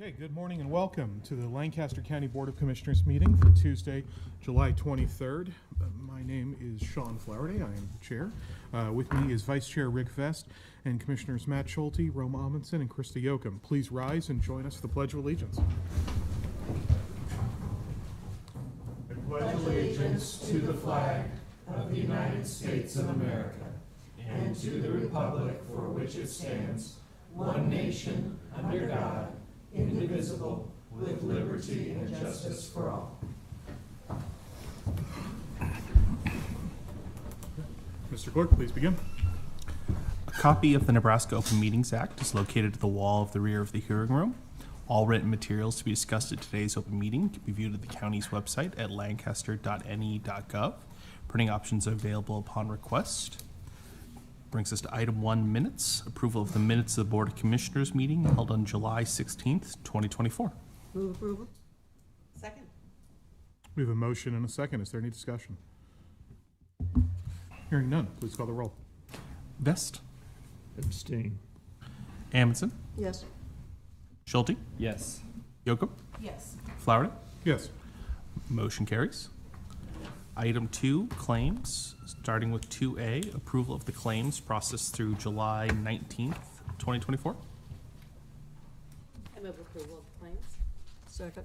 Okay, good morning and welcome to the Lancaster County Board of Commissioners meeting for Tuesday, July 23rd. My name is Sean Flowerday. I am the chair. With me is Vice Chair Rick Vest and Commissioners Matt Schulte, Roma Amundsen, and Krista Yoakum. Please rise and join us for the Pledge of Allegiance. I pledge allegiance to the flag of the United States of America and to the republic for which it stands, one nation, under God, indivisible, with liberty and justice for all. Mr. Clerk, please begin. A copy of the Nebraska Open Meetings Act is located at the wall of the rear of the hearing room. All written materials to be discussed at today's open meeting can be viewed at the county's website at lancaster.ne.gov. Printing options are available upon request. Brings us to item 1, minutes. Approval of the minutes of the Board of Commissioners meeting held on July 16th, 2024. Move approval. Second. We have a motion and a second. Is there any discussion? Hearing none, please call the roll. Vest, Abstain. Amundsen, Yes. Schulte, Yes. Yoakum, Yes. Flowerday. Yes. Motion carries. Item 2, claims, starting with 2A, approval of the claims processed through July 19th, 2024. I move approval of the claims. Second.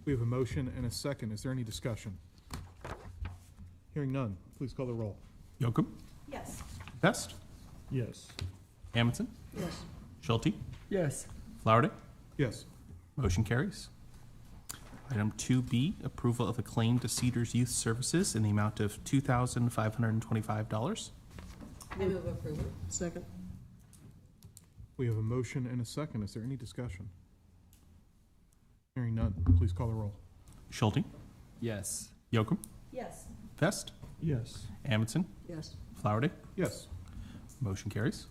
We have a motion and a second. Is there any discussion? Hearing none, please call the roll. Yoakum, Yes. Vest, Yes. Amundsen, Yes. Schulte, Yes. Flowerday. Yes. Motion carries. Item 2B, approval of a claim to Cedars Youth Services in the amount of $2,525. I move approval. Second. We have a motion and a second. Is there any discussion? Hearing none, please call the roll. Schulte, Yes. Yoakum, Yes. Vest, Yes. Amundsen, Yes. Flowerday. Yes. Motion carries.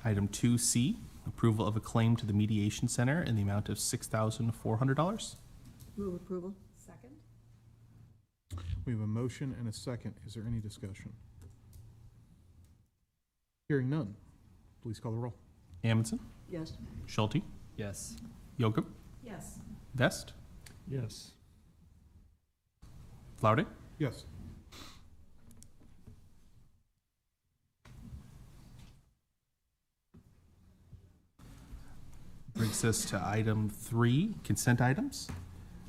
Item 2C, approval of a claim to the Mediation Center in the amount of $6,400. Move approval. Second. We have a motion and a second. Is there any discussion? Hearing none, please call the roll. Amundsen, Yes. Schulte, Yes. Yoakum, Yes. Vest, Yes. Flowerday. Yes. Brings us to item 3, consent items.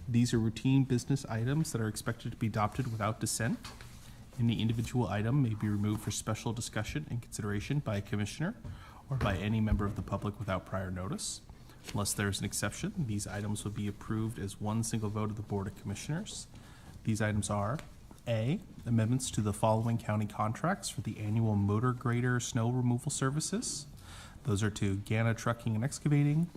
These are routine business items that are expected to be adopted without dissent. Any individual item may be removed for special discussion and consideration by a commissioner or by any member of the public without prior notice. Unless there is an exception, these items will be approved as one single vote of the Board of Commissioners. These items are A, amendments to the following county contracts for the annual motor grader snow removal services. Those are to Gana Trucking and Excavating,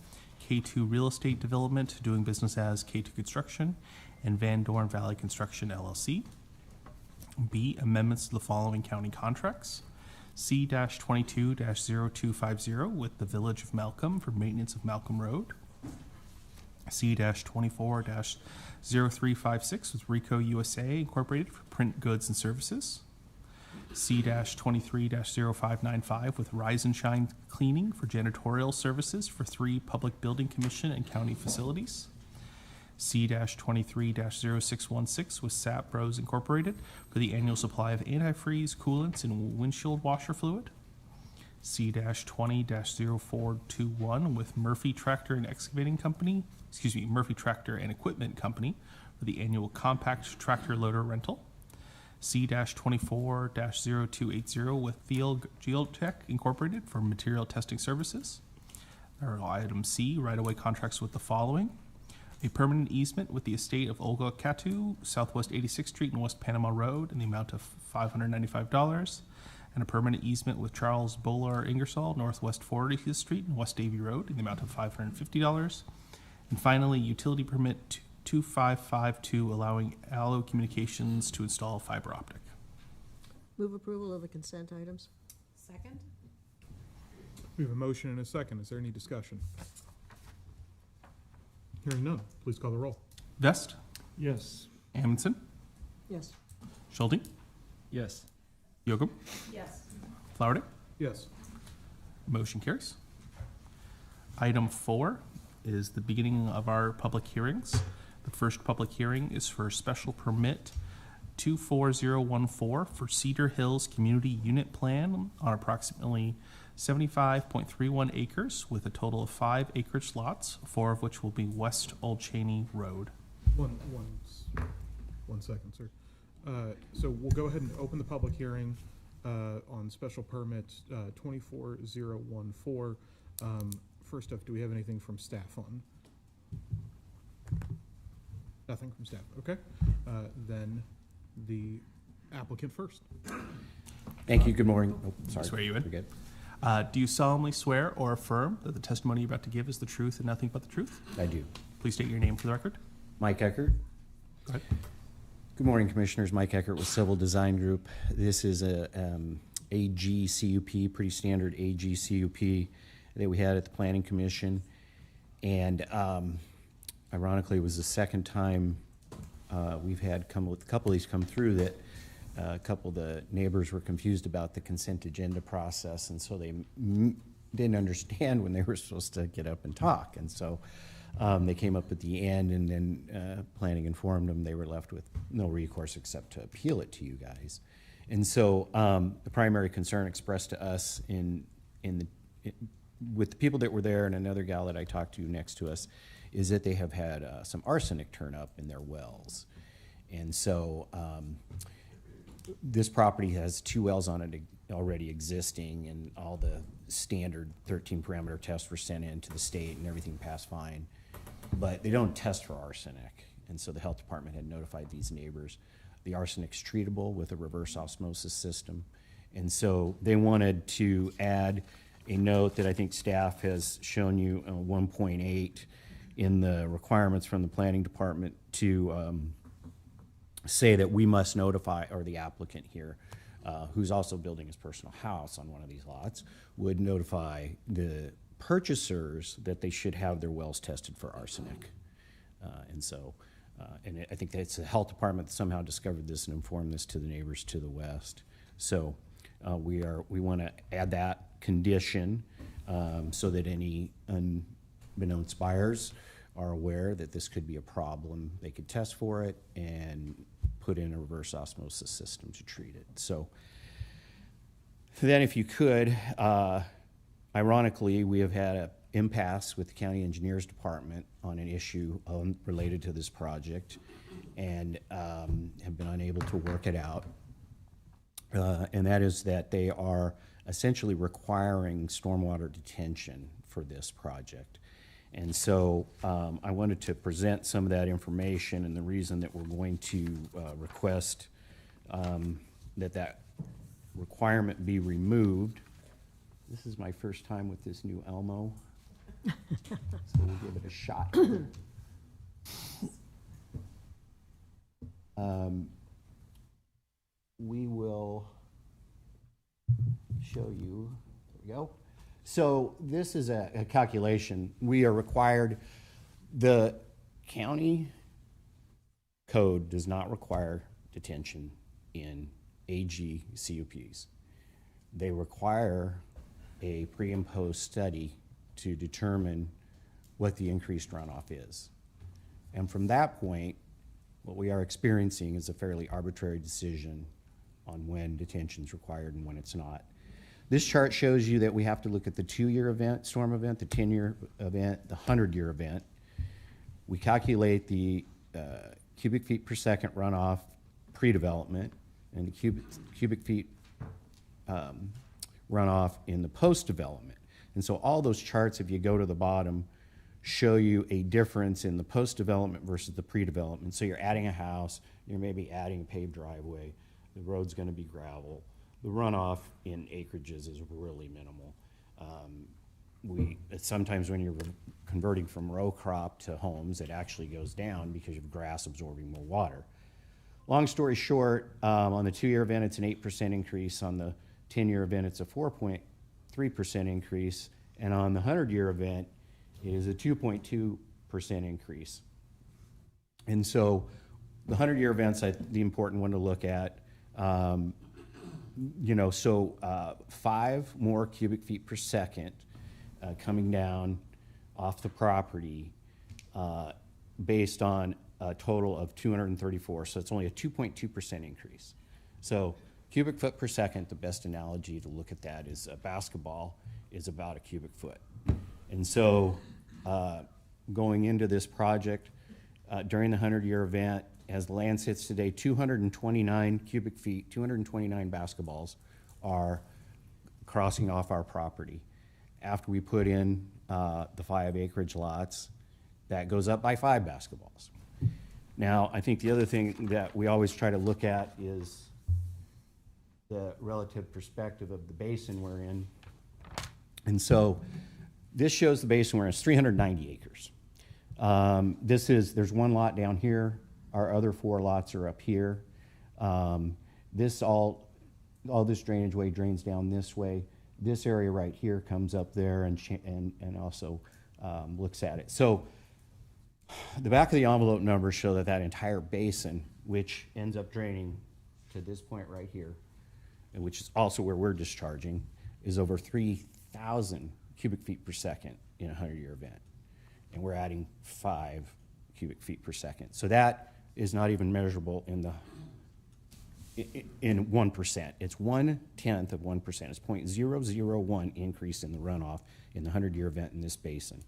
K2 Real Estate Development, doing business as K2 Construction, and Van Dorn Valley Construction, LLC. B, amendments to the following county contracts. C-22-0250 with the Village of Malcolm for maintenance of Malcolm Road. C-24-0356 with Rico USA Incorporated for print goods and services. C-23-0595 with Rise and Shine Cleaning for janitorial services for 3 Public Building Commission and county facilities. C-23-0616 with SAP Bros Incorporated for the annual supply of antifreeze, coolants, and windshield washer fluid. C-20-0421 with Murphy Tractor and Excavating Company, Murphy Tractor and Equipment Company for the annual compact tractor loader rental. C-24-0280 with Field Geotech Incorporated for material testing services. Item C, right-of-way contracts with the following. A permanent easement with the estate of Olga Katu, Southwest 86th Street and West Panama Road in the amount of $595. And a permanent easement with Charles Bowler Ingersoll, Northwest 40th Street and West Davie Road in the amount of $550. And finally, utility permit 2552 allowing Allo Communications to install fiber optic. Move approval of the consent items. Second. We have a motion and a second. Is there any discussion? Hearing none, please call the roll. Vest, Yes. Amundsen, Yes. Schulte, Yes. Yoakum, Yes. Flowerday. Yes. Motion carries. Item 4 is the beginning of our public hearings. The first public hearing is for special permit 24014 for Cedar Hills Community Unit Plan on approximately 75.31 acres with a total of 5 acreage lots, 4 of which will be West Old Cheney Road. One second, sir. So we'll go ahead and open the public hearing on special permit 24014. First off, do we have anything from staff on? Nothing from staff, okay. Then the applicant first. Thank you. Good morning. Oh, sorry. Swear you in. We're good. Do you solemnly swear or affirm that the testimony you're about to give is the truth and nothing but the truth? I do. Please state your name for the record. Mike Eckert. Go ahead. Good morning, Commissioners. Mike Eckert with Civil Design Group. This is a AG CUP, pretty standard AG CUP that we had at the Planning Commission. And ironically, it was the second time we've had a couple of these come through that a couple of the neighbors were confused about the consent agenda process, and so they didn't understand when they were supposed to get up and talk. And so they came up at the end, and then planning informed them they were left with no recourse except to appeal it to you guys. And so the primary concern expressed to us with the people that were there and another gal that I talked to next to us is that they have had some arsenic turn up in their wells. And so this property has 2 wells on it already existing, and all the standard 13 parameter tests were sent in to the state and everything passed fine. But they don't test for arsenic. And so the health department had notified these neighbors. The arsenic's treatable with a reverse osmosis system. And so they wanted to add a note that I think staff has shown you 1.8 in the requirements from the planning department to say that we must notify, or the applicant here, who's also building his personal house on one of these lots, would notify the purchasers that they should have their wells tested for arsenic. And I think that's the health department that somehow discovered this and informed this to the neighbors to the west. So we want to add that condition so that any unbeknownst buyers are aware that this could be a problem. They could test for it and put in a reverse osmosis system to treat it. So then if you could, ironically, we have had an impasse with the county engineers department on an issue related to this project and have been unable to work it out. And that is that they are essentially requiring stormwater detention for this project. And so I wanted to present some of that information, and the reason that we're going to request that requirement be removed. This is my first time with this new Elmo, so we'll give it a shot. We will show you, there we go. So this is a calculation. We are required, the county code does not require detention in AG CUPs. They require a pre and post study to determine what the increased runoff is. And from that point, what we are experiencing is a fairly arbitrary decision on when detention is required and when it's not. This chart shows you that we have to look at the 2-year event, storm event, the 10-year event, the 100-year event. We calculate the cubic feet per second runoff pre-development and the cubic feet runoff in the post-development. And so all those charts, if you go to the bottom, show you a difference in the post-development versus the pre-development. So you're adding a house, you're maybe adding a paved driveway, the road's gonna be gravel. The runoff in acreages is really minimal. Sometimes when you're converting from row crop to homes, it actually goes down because you have grass absorbing more water. Long story short, on the 2-year event, it's an 8% increase. On the 10-year event, it's a 4.3% increase. And on the 100-year event, it is a 2.2% increase. And so the 100-year event's the important one to look at. So 5 more cubic feet per second coming down off the property based on a total of 234. So it's only a 2.2% increase. So cubic foot per second, the best analogy to look at that is a basketball is about a cubic foot. And so going into this project during the 100-year event, as the land sits today, 229 cubic feet, 229 basketballs are crossing off our property. After we put in the 5 acreage lots, that goes up by 5 basketballs. Now, I think the other thing that we always try to look at is the relative perspective of the basin we're in. And so this shows the basin we're in. It's 390 acres. There's one lot down here. Our other 4 lots are up here. All this drainage way drains down this way. This area right here comes up there and also looks at it. So the back of the envelope numbers show that entire basin, which ends up draining to this point right here, and which is also where we're discharging, is over 3,000 cubic feet per second in a 100-year event. And we're adding 5 cubic feet per second. So that is not even measurable in 1%. It's 1/10 of 1%. It's 0.001 increase in the runoff in the 100-year event in this basin.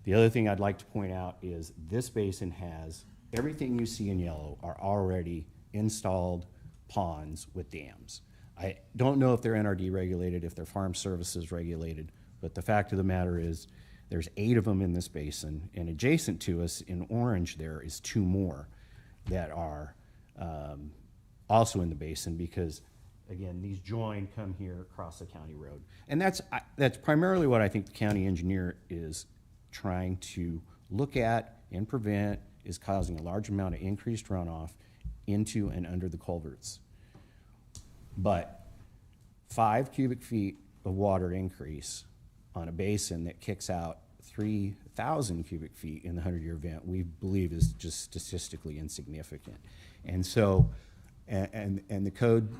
The other thing I'd like to point out is this basin has everything you see in yellow are already installed ponds with dams. I don't know if they're NRD regulated, if they're farm services regulated, but the fact of the matter is there's 8 of them in this basin, and adjacent to us in orange there is 2 more that are also in the basin because, again, these join, come here across the county road. And that's primarily what I think the county engineer is trying to look at and prevent, is causing a large amount of increased runoff into and under the culverts. But 5 cubic feet of water increase on a basin that kicks out 3,000 cubic feet in the 100-year event, we believe is just statistically insignificant. And so, and the code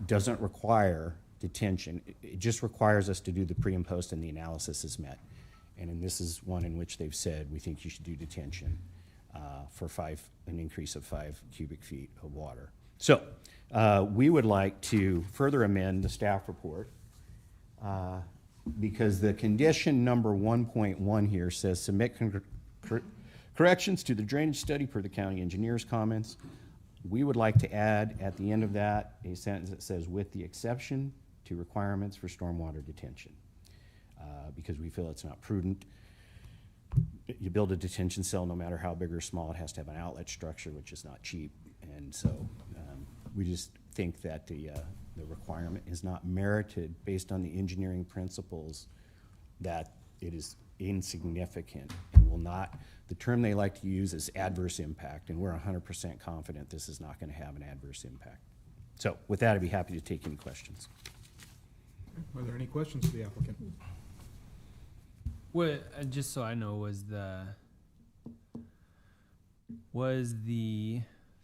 doesn't require detention. It just requires us to do the pre and post and the analysis is met. And this is one in which they've said, we think you should do detention for an increase of 5 cubic feet of water. So we would like to further amend the staff report because the condition number 1.1 here says submit corrections to the drainage study per the county engineer's comments. We would like to add at the end of that a sentence that says with the exception to requirements for stormwater detention because we feel it's not prudent. You build a detention cell, no matter how big or small, it has to have an outlet structure, which is not cheap. And so we just think that the requirement is not merited based on the engineering principles, that it is insignificant and will not, the term they like to use is adverse impact, and we're 100% confident this is not going to have an adverse impact. So with that, I'd be happy to take any questions. Are there any questions to the applicant? What, just so I know, was the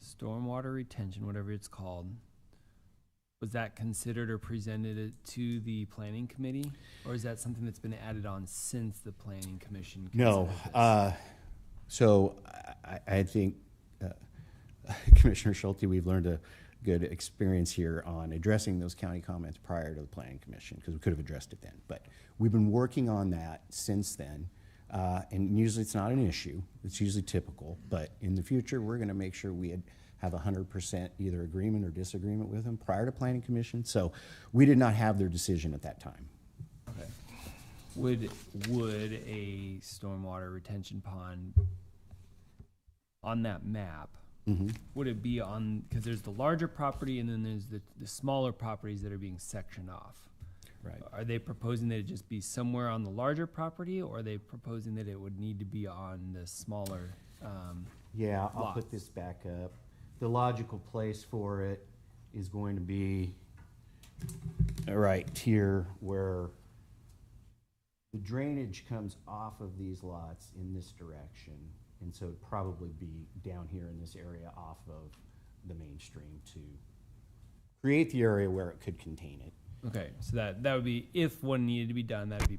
stormwater retention, whatever it's called, was that considered or presented to the planning committee, or is that something that's been added on since the planning commission? No. So I think Commissioner Schulte, we've learned a good experience here on addressing those county comments prior to the planning commission, because we could have addressed it then. But we've been working on that since then, and usually it's not an issue. It's usually typical, but in the future we're going to make sure we have 100% either agreement or disagreement with them prior to planning commission. So we did not have their decision at that time. Okay. Would a stormwater retention pond on that map, would it be on, because there's the larger property and then there's the smaller properties that are being sectioned off? Right. Are they proposing that it just be somewhere on the larger property, or are they proposing that it would need to be on the smaller Yeah, I'll lots? put this back up. The logical place for it is going to be right here where the drainage comes off of these lots in this direction. And so it'd probably be down here in this area off of the main stream to create the area where it could contain it. Okay, so that would be, if one needed to be done, that'd be,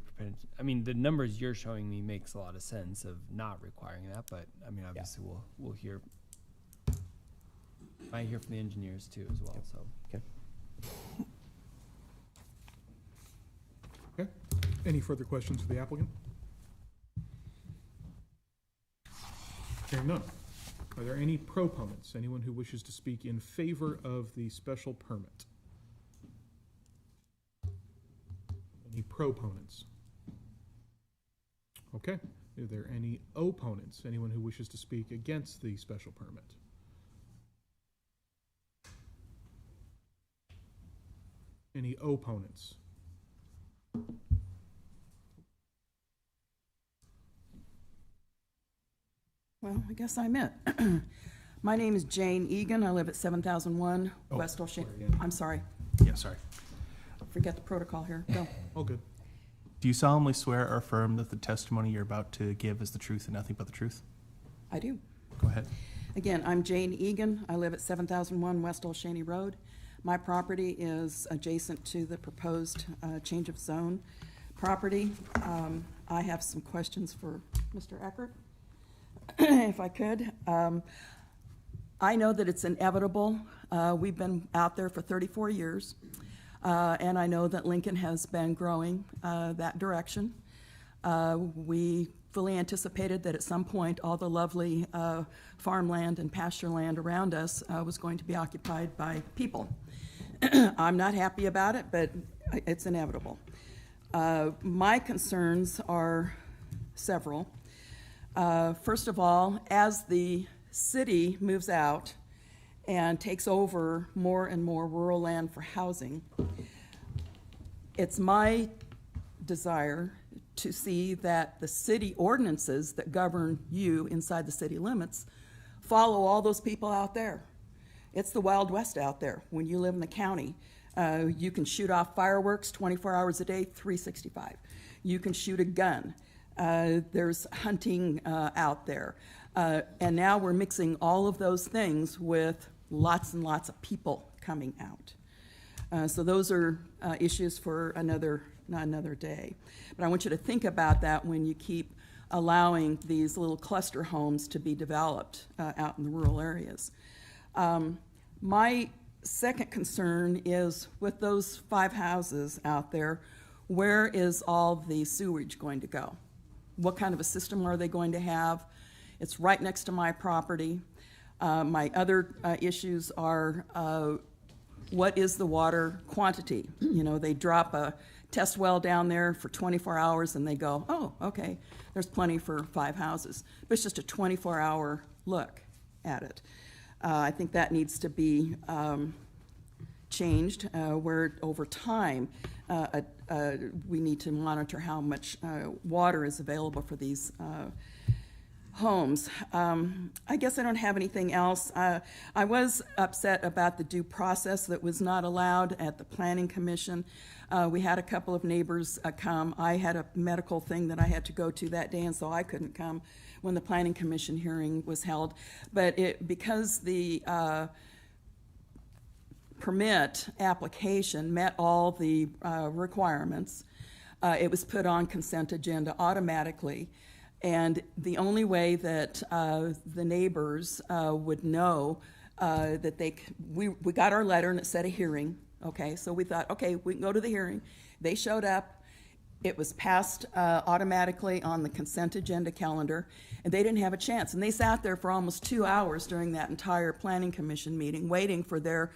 I mean, the numbers you're showing me makes a lot of sense of not requiring that, but, I mean, obviously, we'll hear, I hear from the engineers too as well, so. Okay. Okay. Any further questions for the applicant? Hearing none. Are there any proponents? Anyone who wishes to speak in favor of the special permit? Any proponents? Okay. Are there any opponents? Anyone who wishes to speak against the special permit? Any opponents? Well, I guess I'm it. My name is Jane Egan. I live at 7001 West O'Shea. I'm sorry, Yeah, sorry. forget the protocol here. Go. All good. Do you solemnly swear or affirm that the testimony you're about to give is the truth and nothing but the truth? I do. Go ahead. Again, I'm Jane Egan. I live at 7001 West O'Shea Road. My property is adjacent to the proposed change of zone property. I have some questions for Mr. Eckert, if I could. I know that it's inevitable. We've been out there for 34 years, and I know that Lincoln has been growing that direction. We fully anticipated that at some point all the lovely farmland and pasture land around us was going to be occupied by people. I'm not happy about it, but it's inevitable. My concerns are several. First of all, as the city moves out and takes over more and more rural land for housing, it's my desire to see that the city ordinances that govern you inside the city limits follow all those people out there. It's the Wild West out there. When you live in the county, you can shoot off fireworks 24 hours a day, 365. You can shoot a gun. There's hunting out there. And now we're mixing all of those things with lots and lots of people coming out. So those are issues for another day. But I want you to think about that when you keep allowing these little cluster homes to be developed out in the rural areas. My second concern is with those 5 houses out there, where is all the sewage going to go? What kind of a system are they going to have? It's right next to my property. My other issues are what is the water quantity? You know, they drop a test well down there for 24 hours and they go, oh, okay, there's plenty for 5 houses. But it's just a 24-hour look at it. I think that needs to be changed, where over time we need to monitor how much water is available for these homes. I guess I don't have anything else. I was upset about the due process that was not allowed at the Planning Commission. We had a couple of neighbors come. I had a medical thing that I had to go to that day, and so I couldn't come when the Planning Commission hearing was held. But because the permit application met all the requirements, it was put on consent agenda automatically. And the only way that the neighbors would know that we got our letter and it said a hearing, okay? So we thought, okay, we can go to the hearing. They showed up. It was passed automatically on the consent agenda calendar, and they didn't have a chance. And they sat there for almost 2 hours during that entire Planning Commission meeting, waiting for their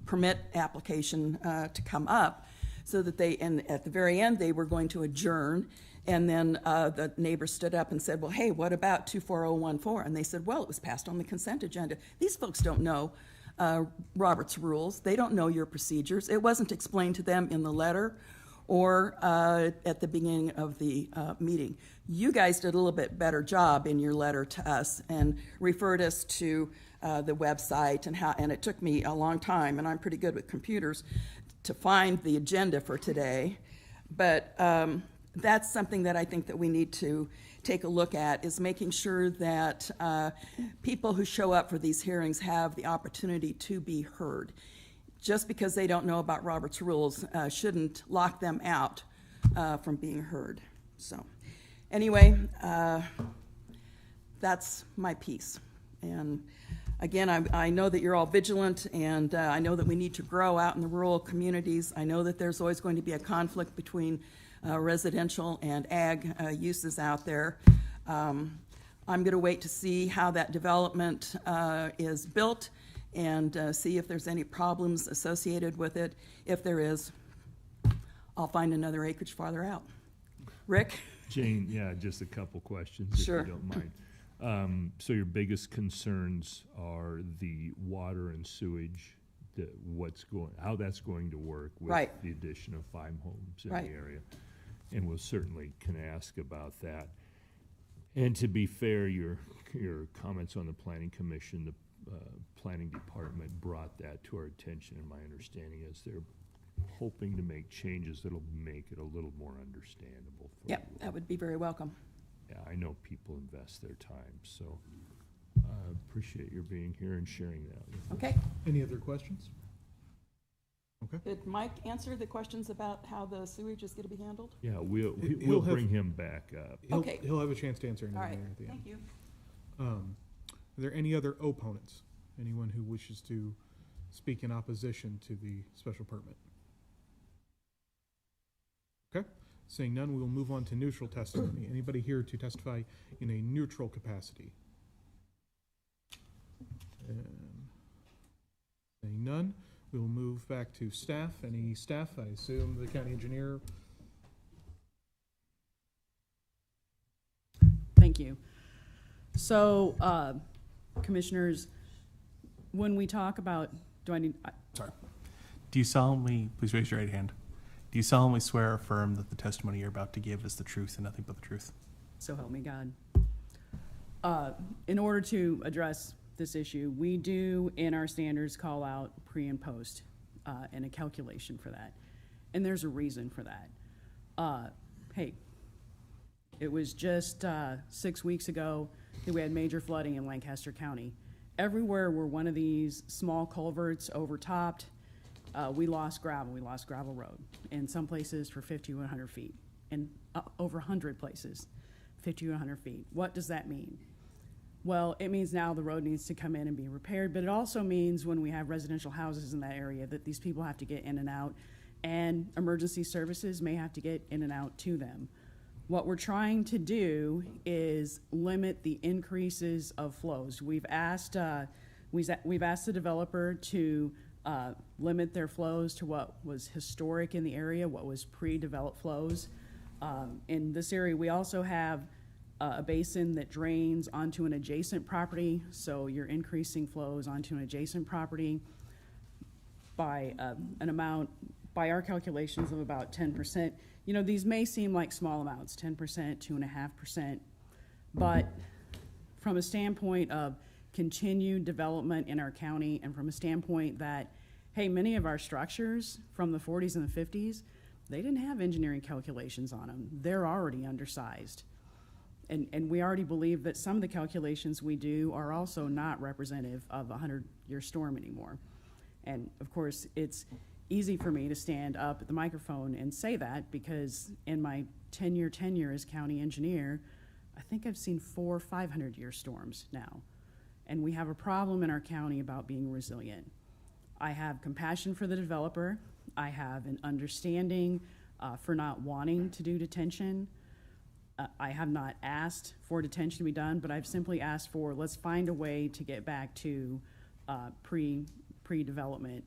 permit application to come up, so that and at the very end, they were going to adjourn. And then the neighbor stood up and said, well, hey, what about 24014? And they said, well, it was passed on the consent agenda. These folks don't know Robert's rules. They don't know your procedures. It wasn't explained to them in the letter or at the beginning of the meeting. You guys did a little bit better job in your letter to us and referred us to the website and it took me a long time, and I'm pretty good with computers, to find the agenda for today. But that's something that I think that we need to take a look at, is making sure that people who show up for these hearings have the opportunity to be heard. just because they don't know about Robert's rules, shouldn't lock them out from being heard. So, anyway, that's my piece. And again, I know that you're all vigilant, and I know that we need to grow out in the rural communities. I know that there's always going to be a conflict between residential and ag uses out there. I'm going to wait to see how that development is built and see if there's any problems associated with it. If there is, I'll find another acreage farther out. Rick? Jane, yeah, just a couple questions, if Sure. you don't mind. So your biggest concerns are the water and sewage, how that's going to work with Right. the addition of 5 homes in Right. the area. And we'll certainly can ask about that. And to be fair, your comments on the planning commission, the planning department brought that to our attention, and my understanding is they're hoping to make changes that'll make it a little more understandable for Yep, you. that would be very welcome. Yeah, I know people invest their time, so I appreciate your being here and sharing that with us. Okay. Any other questions? Okay. Did Mike answer the questions about how the sewage is going to be handled? Yeah, we'll He'll have- bring him back up. Okay. He'll have a chance to answer All anything right, at the end. thank you. Are there any other opponents? Anyone who wishes to speak in opposition to the special permit? Okay, seeing none, we will move on to neutral testimony. Anybody here to testify in a neutral capacity? And seeing none, we will move back to staff. Any staff? I assume the county engineer. Thank you. So, commissioners, when we talk about, Sorry. Do you solemnly, please raise your right hand. Do you solemnly swear or affirm that the testimony you're about to give is the truth and nothing but the truth? so help me God. In order to address this issue, we do in our standards call out pre and post and a calculation for that. And there's a reason for that. Hey, it was just 6 weeks ago that we had major flooding in Lancaster County. Everywhere where one of these small culverts overtopped, we lost gravel road. In some places for 50 to 100 feet, and over 100 places, 50 to 100 feet. What does that mean? Well, it means now the road needs to come in and be repaired, but it also means when we have residential houses in that area that these people have to get in and out, and emergency services may have to get in and out to them. What we're trying to do is limit the increases of flows. We've asked the developer to limit their flows to what was historic in the area, what was pre-developed flows. In this area, we also have a basin that drains onto an adjacent property, so you're increasing flows onto an adjacent property by an amount, by our calculations, of about 10%. You know, these may seem like small amounts, 10%, 2.5%, but from a standpoint of continued development in our county, and from a standpoint that, hey, many of our structures from the 40s and the 50s, they didn't have engineering calculations on them. They're already undersized. And we already believe that some of the calculations we do are also not representative of a 100-year storm anymore. And of course, it's easy for me to stand up at the microphone and say that because in my 10-year tenure as county engineer, I think I've seen 4 500-year storms now. And we have a problem in our county about being resilient. I have compassion for the developer. I have an understanding for not wanting to do detention. I have not asked for detention to be done, but I've simply asked for, let's find a way to get back to pre-development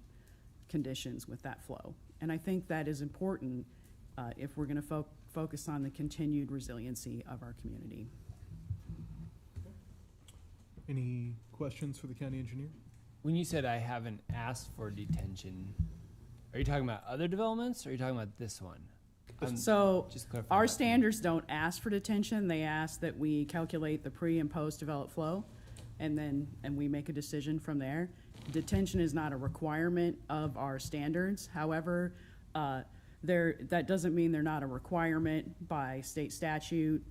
conditions with that flow. And I think that is important if we're going to focus on the continued resiliency of our community. Any questions for the county engineer? When you said I haven't asked for detention, are you talking about other developments or are you talking about this one? So just clarify our that. standards don't ask for detention. They ask that we calculate the pre and post developed flow, and we make a decision from there. Detention is not a requirement of our standards. However, that doesn't mean they're not a requirement by state statute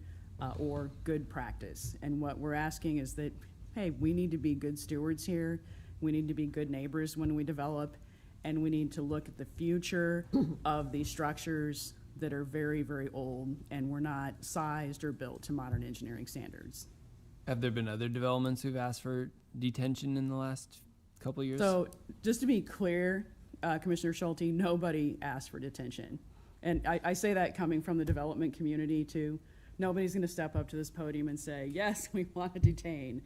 or good practice. And what we're asking is that, hey, we need to be good stewards here. We need to be good neighbors when we develop. and we need to look at the future of these structures that are very, very old and were not sized or built to modern engineering standards. Have there been other developments who've asked for detention in the last couple of years? So, just to be clear, Commissioner Schulte, nobody asked for detention. And I say that coming from the development community too. Nobody's gonna step up to this podium and say, yes, we want to detain.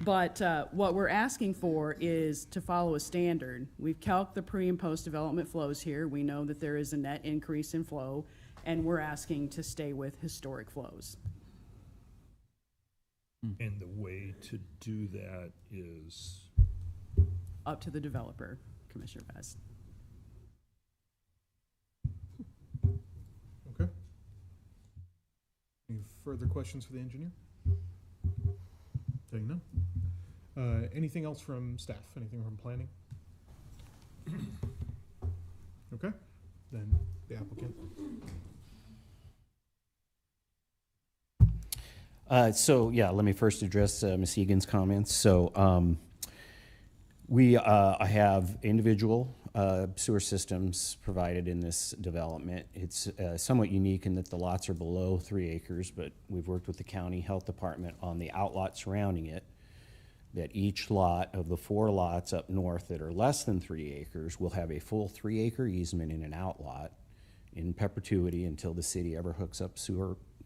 But what we're asking for is to follow a standard. We've calced the pre and post development flows here. We know that there is a net increase in flow, and we're asking to stay with historic flows. And the way to do that is, Up to the developer, Commissioner Vest. Okay. Any further questions for the engineer? Saying none. Anything else from staff? Anything from planning? Okay, then the applicant. So, yeah, let me first address Ms. Egan's comments. So, I have individual sewer systems provided in this development. It's somewhat unique in that the lots are below 3 acres, but we've worked with the county health department on the outlot surrounding it, that each lot of the 4 lots up north that are less than 3 acres will have a full 3-acre easement in an outlot in perpetuity until the city ever hooks up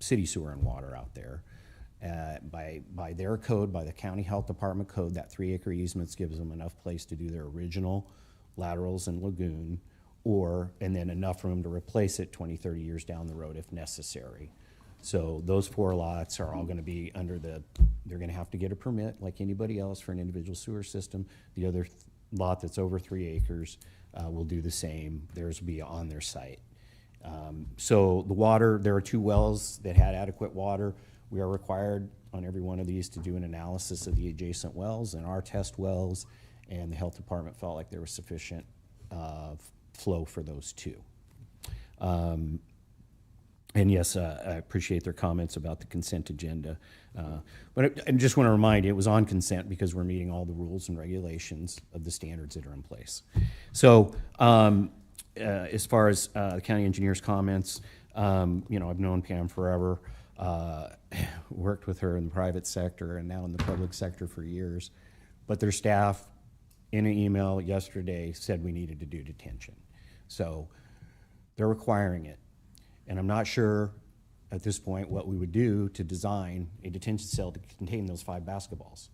city sewer and water out there. By their code, by the county health department code, that 3-acre easements gives them enough place to do their original laterals and lagoon, and then enough room to replace it 20, 30 years down the road if necessary. So those 4 lots are all gonna be they're gonna have to get a permit like anybody else for an individual sewer system. The other lot that's over 3 acres will do the same. Theirs will be on their site. So the water, there are 2 wells that had adequate water. We are required on every one of these to do an analysis of the adjacent wells and our test wells, and the health department felt like there was sufficient flow for those 2. And yes, I appreciate their comments about the consent agenda. But I just want to remind you, it was on consent because we're meeting all the rules and regulations of the standards that are in place. So as far as the county engineer's comments, I've known Pam forever. Worked with her in the private sector and now in the public sector for years. But their staff, in an email yesterday, said we needed to do detention. So they're requiring it. And I'm not sure at this point what we would do to design a detention cell to contain those 5 basketballs.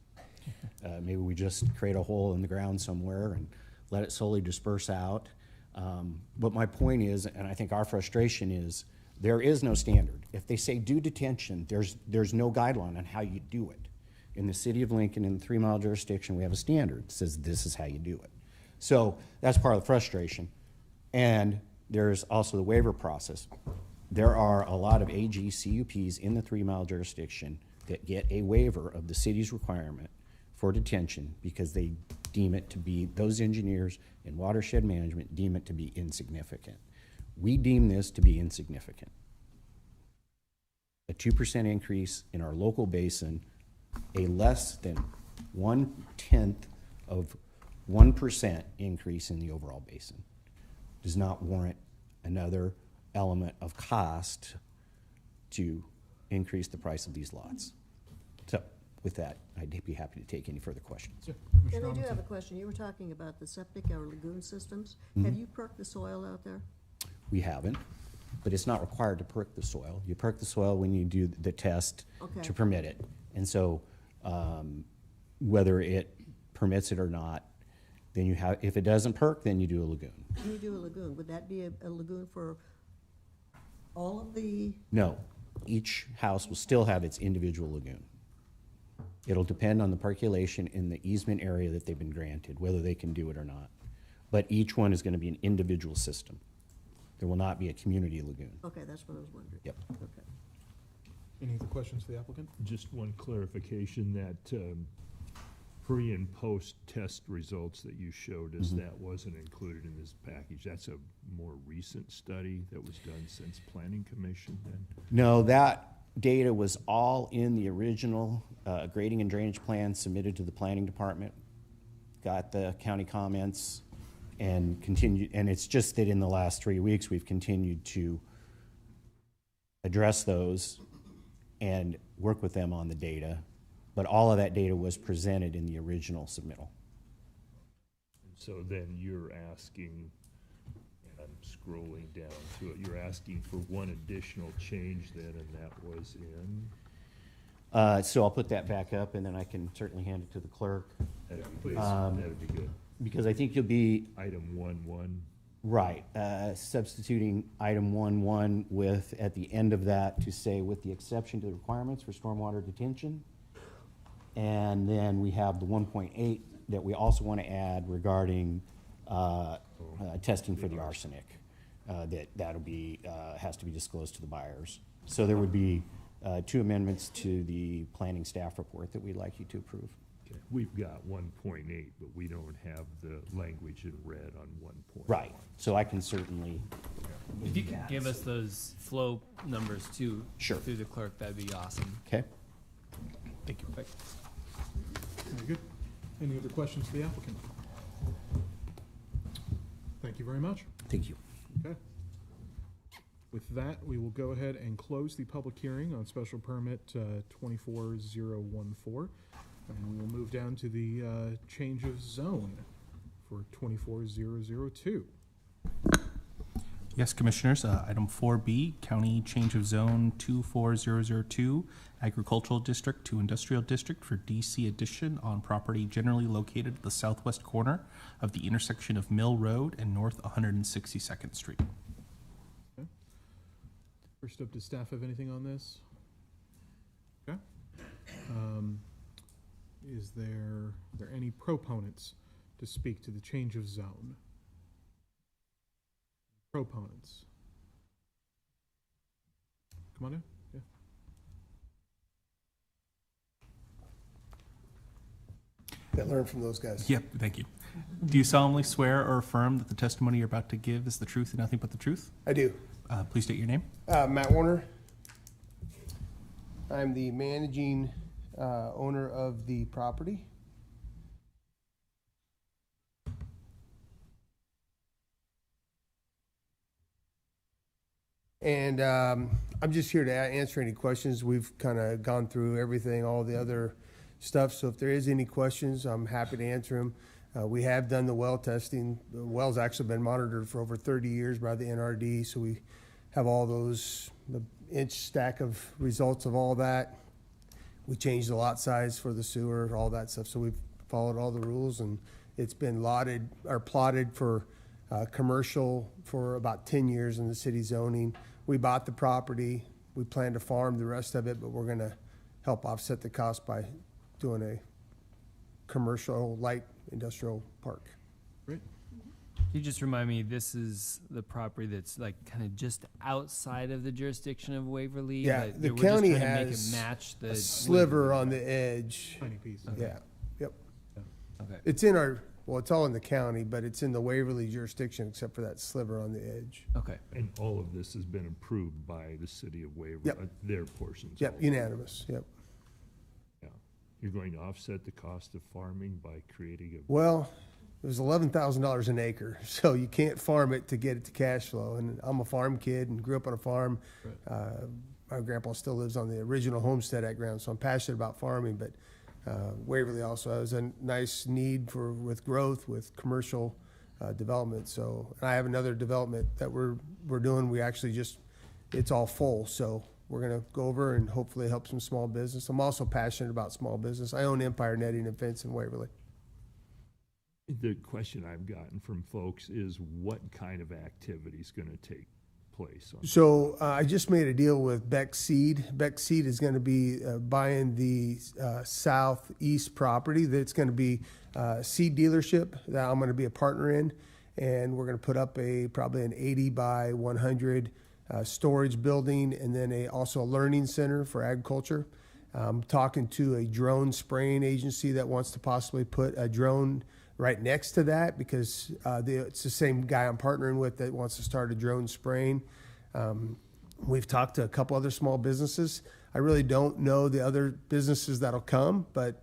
Maybe we just create a hole in the ground somewhere and let it slowly disperse out. But my point is, and I think our frustration is, there is no standard. If they say do detention, there's no guideline on how you do it. In the city of Lincoln, in the 3-mile jurisdiction, we have a standard that says this is how you do it. So that's part of the frustration. And there's also the waiver process. There are a lot of AG CUPs in the 3-mile jurisdiction that get a waiver of the city's requirement for detention because they deem it to be, those engineers in watershed management deem it to be insignificant. We deem this to be insignificant. A 2% increase in our local basin, a less than 1/10 of 1% increase in the overall basin does not warrant another element of cost to increase the price of these lots. So with that, I'd be happy to take any further questions. Yeah, And Commissioner I do Robinson? have a question. You were talking about the septic or lagoon systems. Mm-hmm. Have you perked the soil out there? We haven't, but it's not required to perk the soil. You perk the soil when you do the test Okay. to permit it. And so whether it permits it or not, then you have, if it doesn't perk, then you do a lagoon. When you do a lagoon, would that be a lagoon for all of the, No, each house will still have its individual lagoon. It'll depend on the percolation in the easement area that they've been granted, whether they can do it or not. But each one is going to be an individual system. There will not be a community lagoon. okay, that's what I was wondering. Yep. Okay. Any other questions for the applicant? just one clarification, that pre and post test results that you showed us, that wasn't included in this package. That's a more recent study that was done since Planning Commission then? No, that data was all in the original grading and drainage plan submitted to the planning department. Got the county comments, and continue, and it's just that in the last 3 weeks, we've continued to address those and work with them on the data. But all of that data was presented in the original submittal. So then you're asking, and I'm scrolling down to it, you're asking for one additional change then, and that was in? So I'll put that back up, and then I can certainly hand it to the clerk, Please, Um, that'd be good. because I think you'll be Item 1.1. right, substituting item 1.1 with, at the end of that, to say, with the exception to the requirements for stormwater detention. And then we have the 1.8 that we also want to add regarding testing for the arsenic. That'll be, has to be disclosed to the buyers. So there would be 2 amendments to the planning staff report that we'd like you to approve. Okay. We've got 1.8, but we don't have the language in red on 1.1. Right, so I can certainly, If you could give us those flow numbers too. Sure. Through the clerk, that'd be awesome. okay? Thank you. Very good. Any other questions for the applicant? Thank you very much. Thank you. Okay. With that, we will go ahead and close the public hearing on special permit 24014. And we will move down to the change of zone for 24002. Yes, Commissioners, item 4B, County Change of Zone 24002, Agricultural District to Industrial District for DC addition on property generally located at the southwest corner of the intersection of Mill Road and North 162nd Street. Okay. First up, does staff have anything on this? Okay. Is there any proponents to speak to the change of zone? Proponents. Come on in. Yeah. I learned from those guys. Yep, thank you. Do you solemnly swear or affirm that the testimony you're about to give is the truth and nothing but the truth? I do. Please state your name. Matt Warner. I'm the managing owner of the property. And I'm just here to answer any questions. We've kind of gone through everything, all the other stuff. So if there is any questions, I'm happy to answer them. We have done the well testing. The well's actually been monitored for over 30 years by the NRD. So we have all those, the inch stack of results of all that. We changed the lot size for the sewer, all that stuff. So we've followed all the rules, and it's been plotted for commercial for about 10 years in the city zoning. We bought the property. We plan to farm the rest of it, but we're gonna help offset the cost by doing a commercial light industrial park. Great. Can you just remind me, this is the property that's like kind of just outside of the jurisdiction of Waverly? Yeah, but the we're just county trying to make it has match the A sliver Waverly. on the edge. Tiny piece. Yeah, yep. Okay. It's in our, well, it's all in the county, but it's in the Waverly jurisdiction except for that sliver on the edge. Okay. And all of this has been approved by the city of Waverly, Yep. Their portions. Yep, also. unanimous, yep. Yeah. You're going to offset the cost of farming by creating a, Well, it was $11,000 an acre, so you can't farm it to get it to cash flow. And I'm a farm kid and grew up on a farm. My grandpa still lives on the original homestead at ground, so I'm passionate about farming. But Waverly also has a nice need with growth, with commercial development. So, and I have another development that we're doing. We actually it's all full, so we're gonna go over and hopefully help some small business. I'm also passionate about small business. I own Empire Netting and Fence in Waverly. the question I've gotten from folks is what kind of activity is going to take place? So I just made a deal with Beck Seed. Beck Seed is going to be buying the southeast property. That's going to be a seed dealership that I'm going to be a partner in, and we're going to put up probably an 80 by 100 storage building, and then also a learning center for agriculture. I'm talking to a drone spraying agency that wants to possibly put a drone right next to that, because it's the same guy I'm partnering with that wants to start a drone spraying. We've talked to a couple other small businesses. I really don't know the other businesses that'll come, but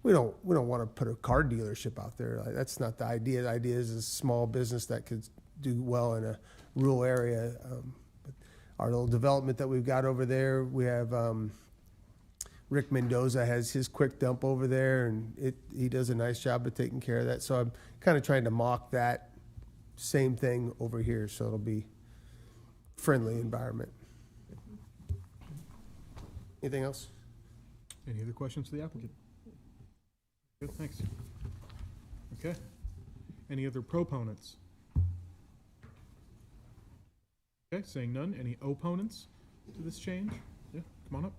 we don't want to put a car dealership out there. Like, that's not the idea. The idea is a small business that could do well in a rural area. But our little development that we've got over there, we have Rick Mendoza has his quick dump over there, and he does a nice job of taking care of that. So I'm kind of trying to mock that same thing over here, so it'll be friendly environment. Anything else? Any other questions for the applicant? Good, thanks. Okay. Any other proponents? Okay, saying none. Any opponents to this change? Yeah, come on up.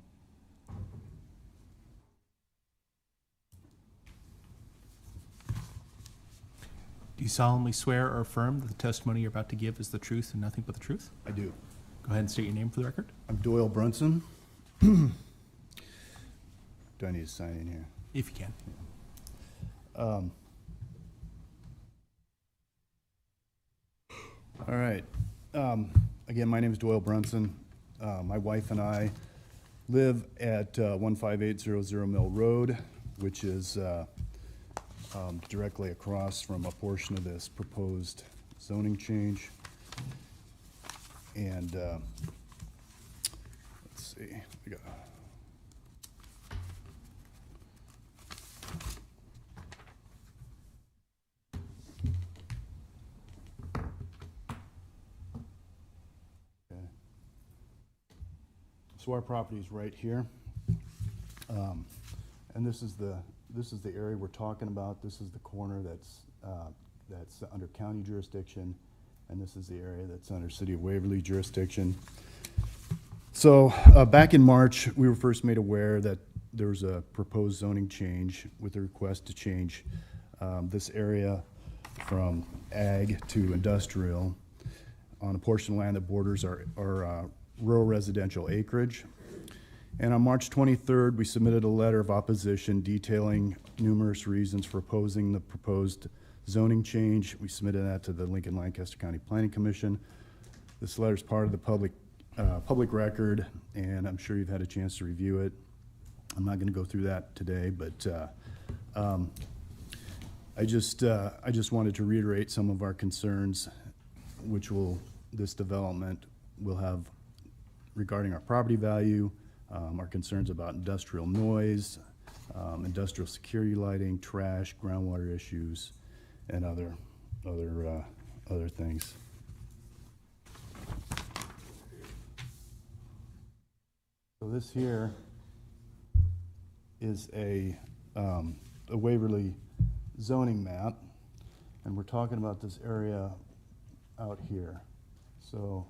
Do you solemnly swear or affirm that the testimony you're about to give is the truth and nothing but the truth? I do. Go ahead and state your name for the record. I'm Doyle Brunson. Do I need to sign in here? If you can. All right. Again, my name is Doyle Brunson. My wife and I live at 15800 Mill Road, which is directly across from a portion of this proposed zoning change. And let's see, we got. Okay. So our property is right here, and this is the area we're talking about. This is the corner that's under county jurisdiction, and this is the area that's under City of Waverly jurisdiction. So back in March, we were first made aware that there was a proposed zoning change with a request to change this area from ag to industrial on a portion of land that borders our rural residential acreage. And on March 23rd, we submitted a letter of opposition detailing numerous reasons for opposing the proposed zoning change. We submitted that to the Lincoln Lancaster County Planning Commission. This letter is part of the public record, and I'm sure you've had a chance to review it. I'm not going to go through that today, but I just wanted to reiterate some of our concerns, which this development will have regarding our property value, our concerns about industrial noise, industrial security lighting, trash, groundwater issues, and other things. So this here is a Waverly zoning map, and we're talking about this area out here. So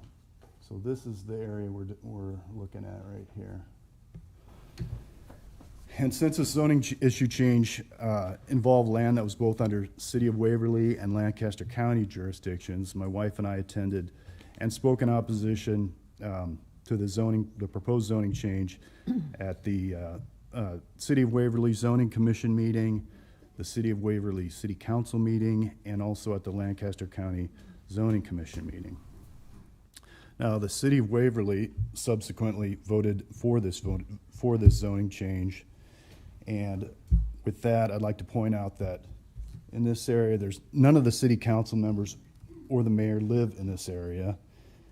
this is the area we're looking at right here. And since the zoning issue change involved land that was both under City of Waverly and Lancaster County jurisdictions, my wife and I attended and spoke in opposition to the proposed zoning change at the City of Waverly Zoning Commission meeting, the City of Waverly City Council meeting, and also at the Lancaster County Zoning Commission meeting. Now, the City of Waverly subsequently voted for this zoning change. And with that, I'd like to point out that in this area, there's none of the city council members or the mayor live in this area,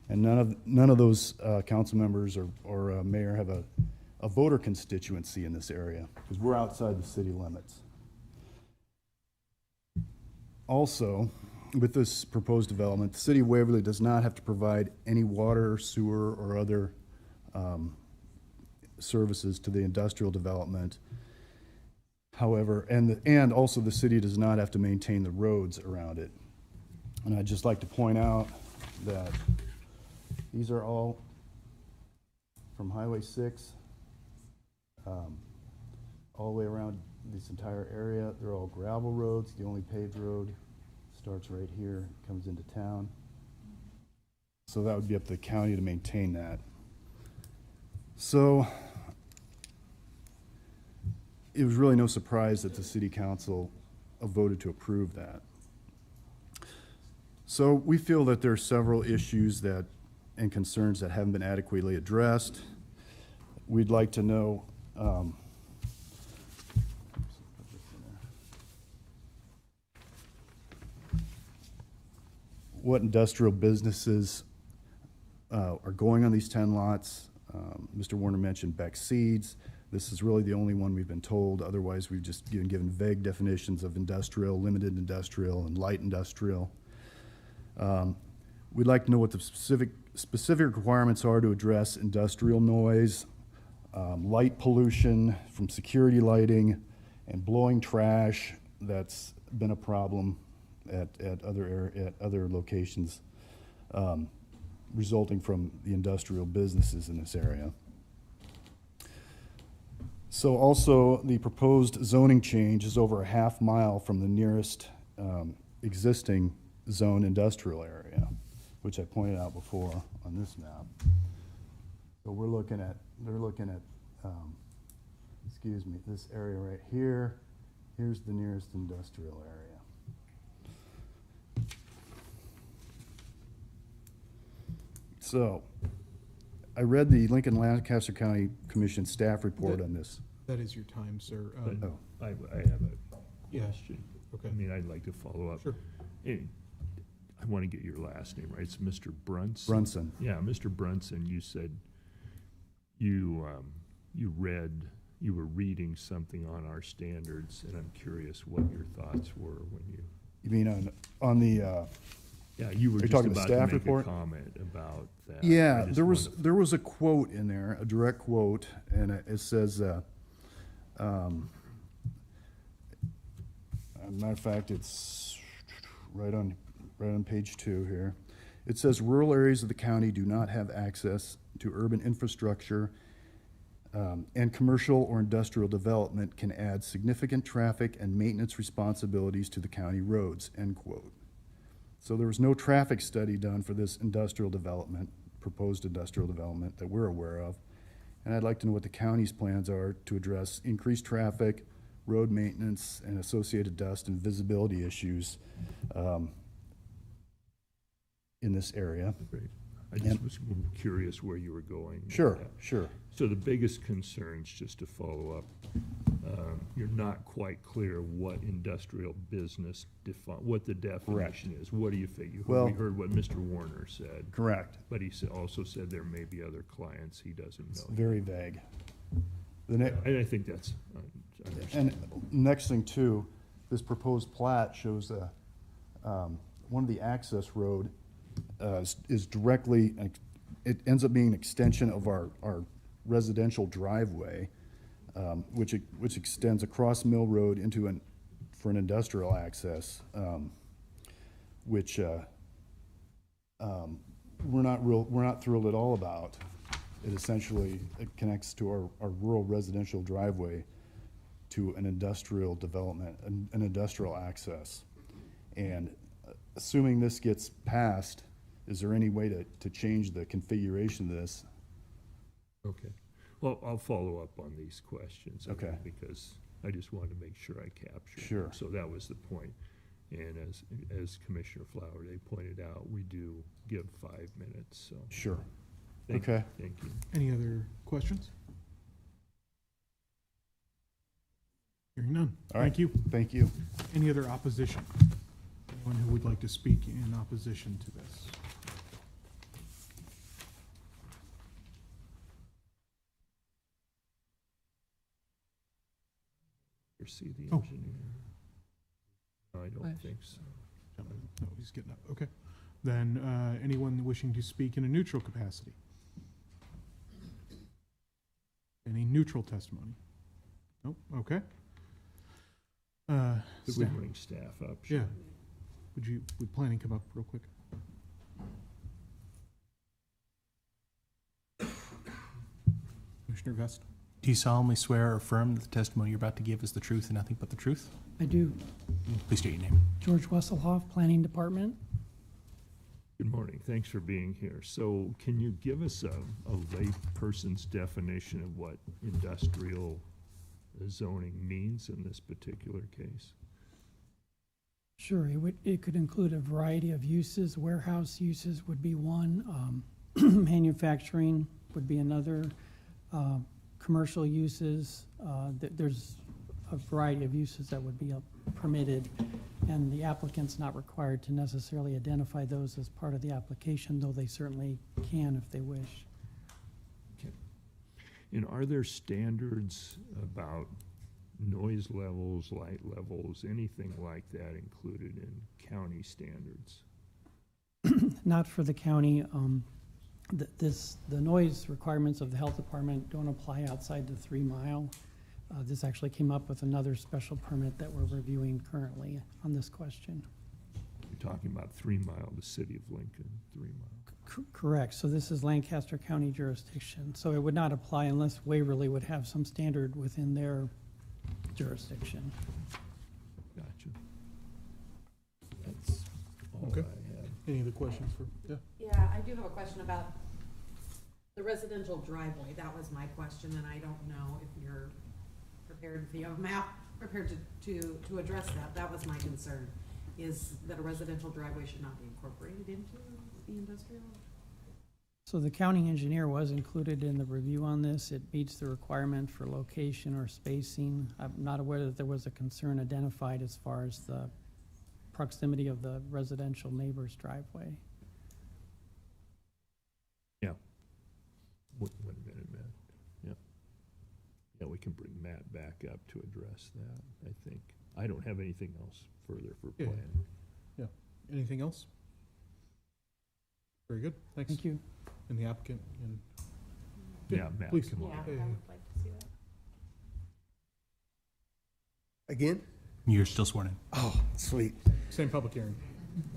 and none of those council members or mayor have a voter constituency in this area, because we're outside the city limits. Also, with this proposed development, the City of Waverly does not have to provide any water, sewer, or other services to the industrial development. However, and also the city does not have to maintain the roads around it. And I'd just like to point out that these are all from Highway 6 all the way around this entire area. They're all gravel roads. The only paved road starts right here, comes into town. So that would be up to the county to maintain that. So it was really no surprise that the city council voted to approve that. So we feel that there are several issues and concerns that haven't been adequately addressed. We'd like to know, what industrial businesses are going on these 10 lots. Mr. Warner mentioned Beck Seeds. This is really the only one we've been told. Otherwise, we've just been given vague definitions of industrial, limited industrial, and light industrial. We'd like to know what the specific requirements are to address industrial noise, light pollution from security lighting, and blowing trash. That's been a problem at other locations, resulting from the industrial businesses in this area. So also, the proposed zoning change is over a half mile from the nearest existing zone industrial area, which I pointed out before on this map. So they're looking at, excuse me, this area right here. Here's the nearest industrial area. So, I read the Lincoln Lancaster County Commission staff report on this. That is your time, sir. Oh. I have a Yeah. question. Okay. I mean, I'd like to follow up. Sure. I want to get your last name, right? It's Mr. Brunson? Brunson. Yeah, Mr. Brunson, you said you were reading something on our standards, and I'm curious what your thoughts were when you. You mean on the, Yeah, you were Are you just talking the about to staff make report? a comment about that. yeah, I just wanted- there was a quote in there, a direct quote, and it says, matter of fact, it's right on page 2 here. It says rural areas of the county do not have access to urban infrastructure, and commercial or industrial development can add significant traffic and maintenance responsibilities to the county roads, end quote. So there was no traffic study done for this industrial development, proposed industrial development that we're aware of. And I'd like to know what the county's plans are to address increased traffic, road maintenance, and associated dust and visibility issues in this area. Great. I just was curious where you were going. with Sure, that. sure. So the biggest concerns, just to follow up, you're not quite clear what industrial business what the definition is. What do you think? Well- We heard what Mr. Warner said, Correct. but he also said there may be other clients he doesn't It's know. very vague. The ne- And I think that's And understandable. next thing too, this proposed plat shows one of the access road is directly, it ends up being an extension of our residential driveway, which extends across Mill Road for an industrial access, which we're not thrilled at all about. It connects to our rural residential driveway to an industrial development, an industrial access. And assuming this gets passed, is there any way to change the configuration of this? Okay. Well, I'll follow up on these questions. Okay. Because I just wanted to make sure I captured. Sure. them. So that was the point. And as Commissioner Flowerday pointed out, we do give 5 minutes, so. Sure. Thank Okay. Thank you. Any other questions? Hearing none. All right. Thank you. Thank you. Any other opposition? Anyone who would like to speak in opposition to this? You see the Oh. engineer? No, I don't think so. No, he's getting up. Okay. Then, anyone wishing to speak in a neutral capacity? Any neutral testimony? Nope, okay. Could we Staff- bring staff up? Yeah. Would planning come up real quick? Commissioner Vest? Do you solemnly swear or affirm that the testimony you're about to give is the truth and nothing but the truth? I do. Please state your name. George Wesselhoff, Planning Department. Good morning. Thanks for being here. So can you give us a layperson's definition of what industrial zoning means in this particular case? Sure, it could include a variety of uses. Warehouse uses would be one. Manufacturing would be another. Commercial uses, there's a variety of uses that would be permitted. And the applicant's not required to necessarily identify those as part of the application, though they certainly can if they wish. And are there standards about noise levels, light levels, anything like that included in county standards? Not for the county. The noise requirements of the health department don't apply outside the 3 mile. This actually came up with another special permit that we're reviewing currently on this question. You're talking about 3 Mile, the city of Lincoln, 3 Mile. Correct. So this is Lancaster County jurisdiction. So it would not apply unless Waverly would have some standard within their jurisdiction. Gotcha. That's all Okay. I had. Any other questions for, yeah? Yeah, I do have a question about the residential driveway. That was my question, and I don't know if you're prepared, if you have a map, prepared to address that. That was my concern, is that a residential driveway should not be incorporated into the industrial? So the county engineer was included in the review on this. It meets the requirement for location or spacing. I'm not aware that there was a concern identified as far as the proximity of the residential neighbor's driveway. Yeah. Wait a minute, Matt. Yeah. Yeah, we can bring Matt back up to address that, I think. I don't have anything else further for Yeah. planning. Yeah. Anything else? Very good. Thanks. Thank you. And the applicant and. Yeah, Matt, Please. come Yeah, on. I would like to see that. Again? You're still sworn in. Oh, sweet. Same public hearing.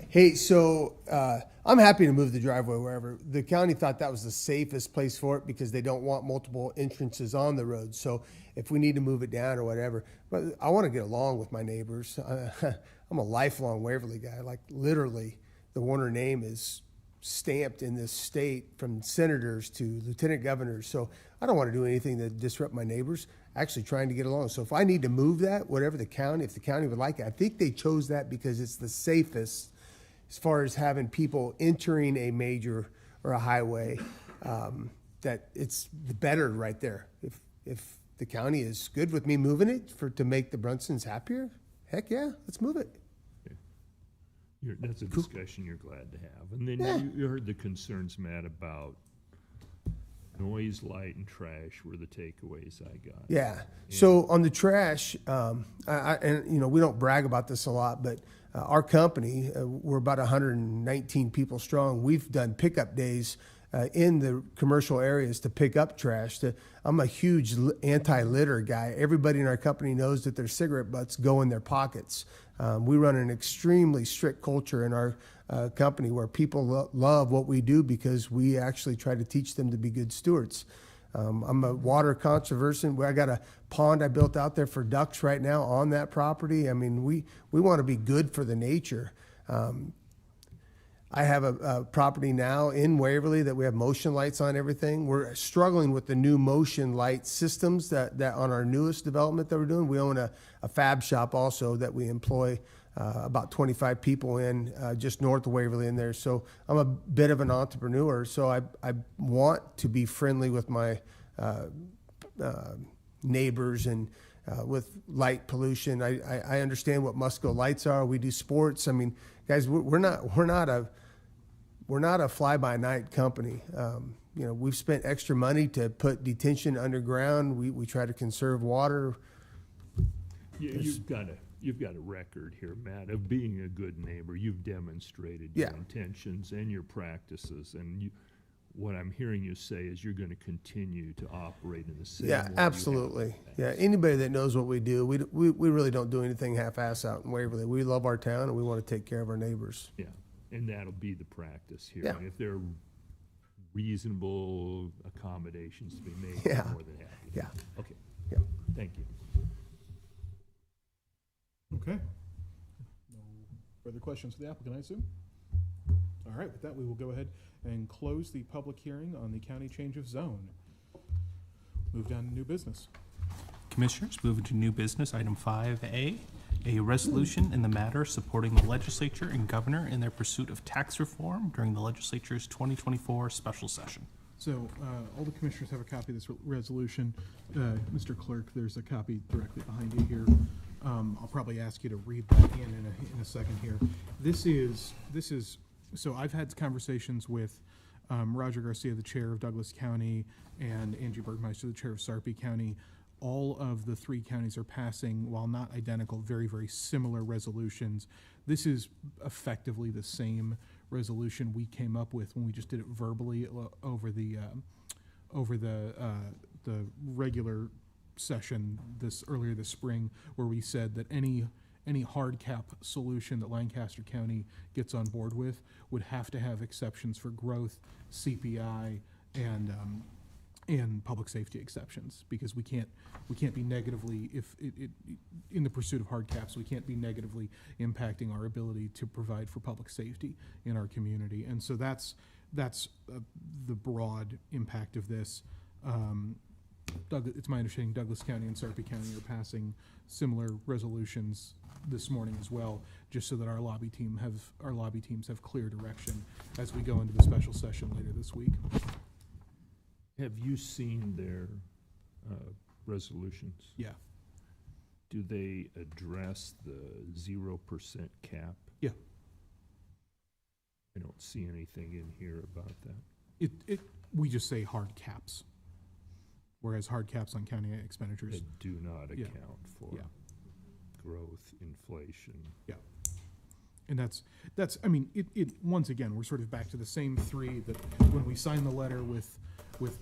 Hey, so I'm happy to move the driveway wherever. The county thought that was the safest place for it because they don't want multiple entrances on the road. So if we need to move it down or whatever, but I want to get along with my neighbors. I'm a lifelong Waverly guy. Like literally, the Warner name is stamped in this state from senators to lieutenant governors. So I don't want to do anything to disrupt my neighbors. Actually trying to get along. So if I need to move that, whatever the county, if the county would like it, I think they chose that because it's the safest as far as having people entering a major or a highway, that it's the better right there. If the county is good with me moving it to make the Brunsons happier, heck yeah, let's move it. That's a discussion you're glad to have. And then Yeah. you heard the concerns, Matt, about noise, light, and trash were the takeaways I got. Yeah. So on the trash, and you know, we don't brag about this a lot, but our company, we're about 119 people strong. We've done pickup days in the commercial areas to pick up trash. I'm a huge anti-litter guy. Everybody in our company knows that their cigarette butts go in their pockets. We run an extremely strict culture in our company where people love what we do because we actually try to teach them to be good stewards. I'm a water conservant. I got a pond I built out there for ducks right now on that property. I mean, we want to be good for the nature. I have a property now in Waverly that we have motion lights on everything. We're struggling with the new motion light systems that on our newest development that we're doing. We own a fab shop also that we employ about 25 people in just north of Waverly in there. So I'm a bit of an entrepreneur. So I want to be friendly with my neighbors and with light pollution. I understand what must-go lights are. We do sports. I mean, guys, we're not a fly-by-night company. You know, we've spent extra money to put detention underground. We try to conserve water. You've got a record here, Matt, of being a good neighbor. You've demonstrated your intentions and your practices, and what I'm hearing you say is you're going to continue to operate in the same way. Yeah, absolutely. Yeah, anybody that knows what we do, we really don't do anything half-ass out in Waverly. We love our town and we want to take care of our neighbors. Yeah, and that'll be the practice here. Yeah. And if there are reasonable accommodations to be made, Yeah. I'm more than happy. Yeah. Okay. Yeah. Thank you. Okay. No further questions for the applicant, I assume? All right, with that, we will go ahead and close the public hearing on the county change of zone. Move down to new business. Commissioners, moving to new business, item 5A, a resolution in the matter supporting the legislature and governor in their pursuit of tax reform during the legislature's 2024 special session. So all the commissioners have a copy of this resolution. Mr. Clerk, there's a copy directly behind you here. I'll probably ask you to read that in a second here. This is, so I've had conversations with Roger Garcia, the chair of Douglas County, and Angie Bergmeister, the chair of Sarpy County. All of the three counties are passing, while not identical, very, very similar resolutions. This is effectively the same resolution we came up with when we just did it verbally over the regular session earlier this spring, where we said that any hard cap solution that Lancaster County gets on board with would have to have exceptions for growth, CPI, and public safety exceptions, because we can't be negatively, in the pursuit of hard caps, we can't be negatively impacting our ability to provide for public safety in our community. And so that's the broad impact of this. It's my understanding Douglas County and Sarpy County are passing similar resolutions this morning as well, just so that our lobby teams have clear direction as we go into the special session later this week. Have you seen their resolutions? Yeah. Do they address the 0% cap? Yeah. I don't see anything in here about that. We just say hard caps, whereas hard caps on county expenditures. That do not Yeah. account for Yeah. growth, inflation. Yeah. And that's, I mean, once again, we're sort of back to the same three that when we signed the letter with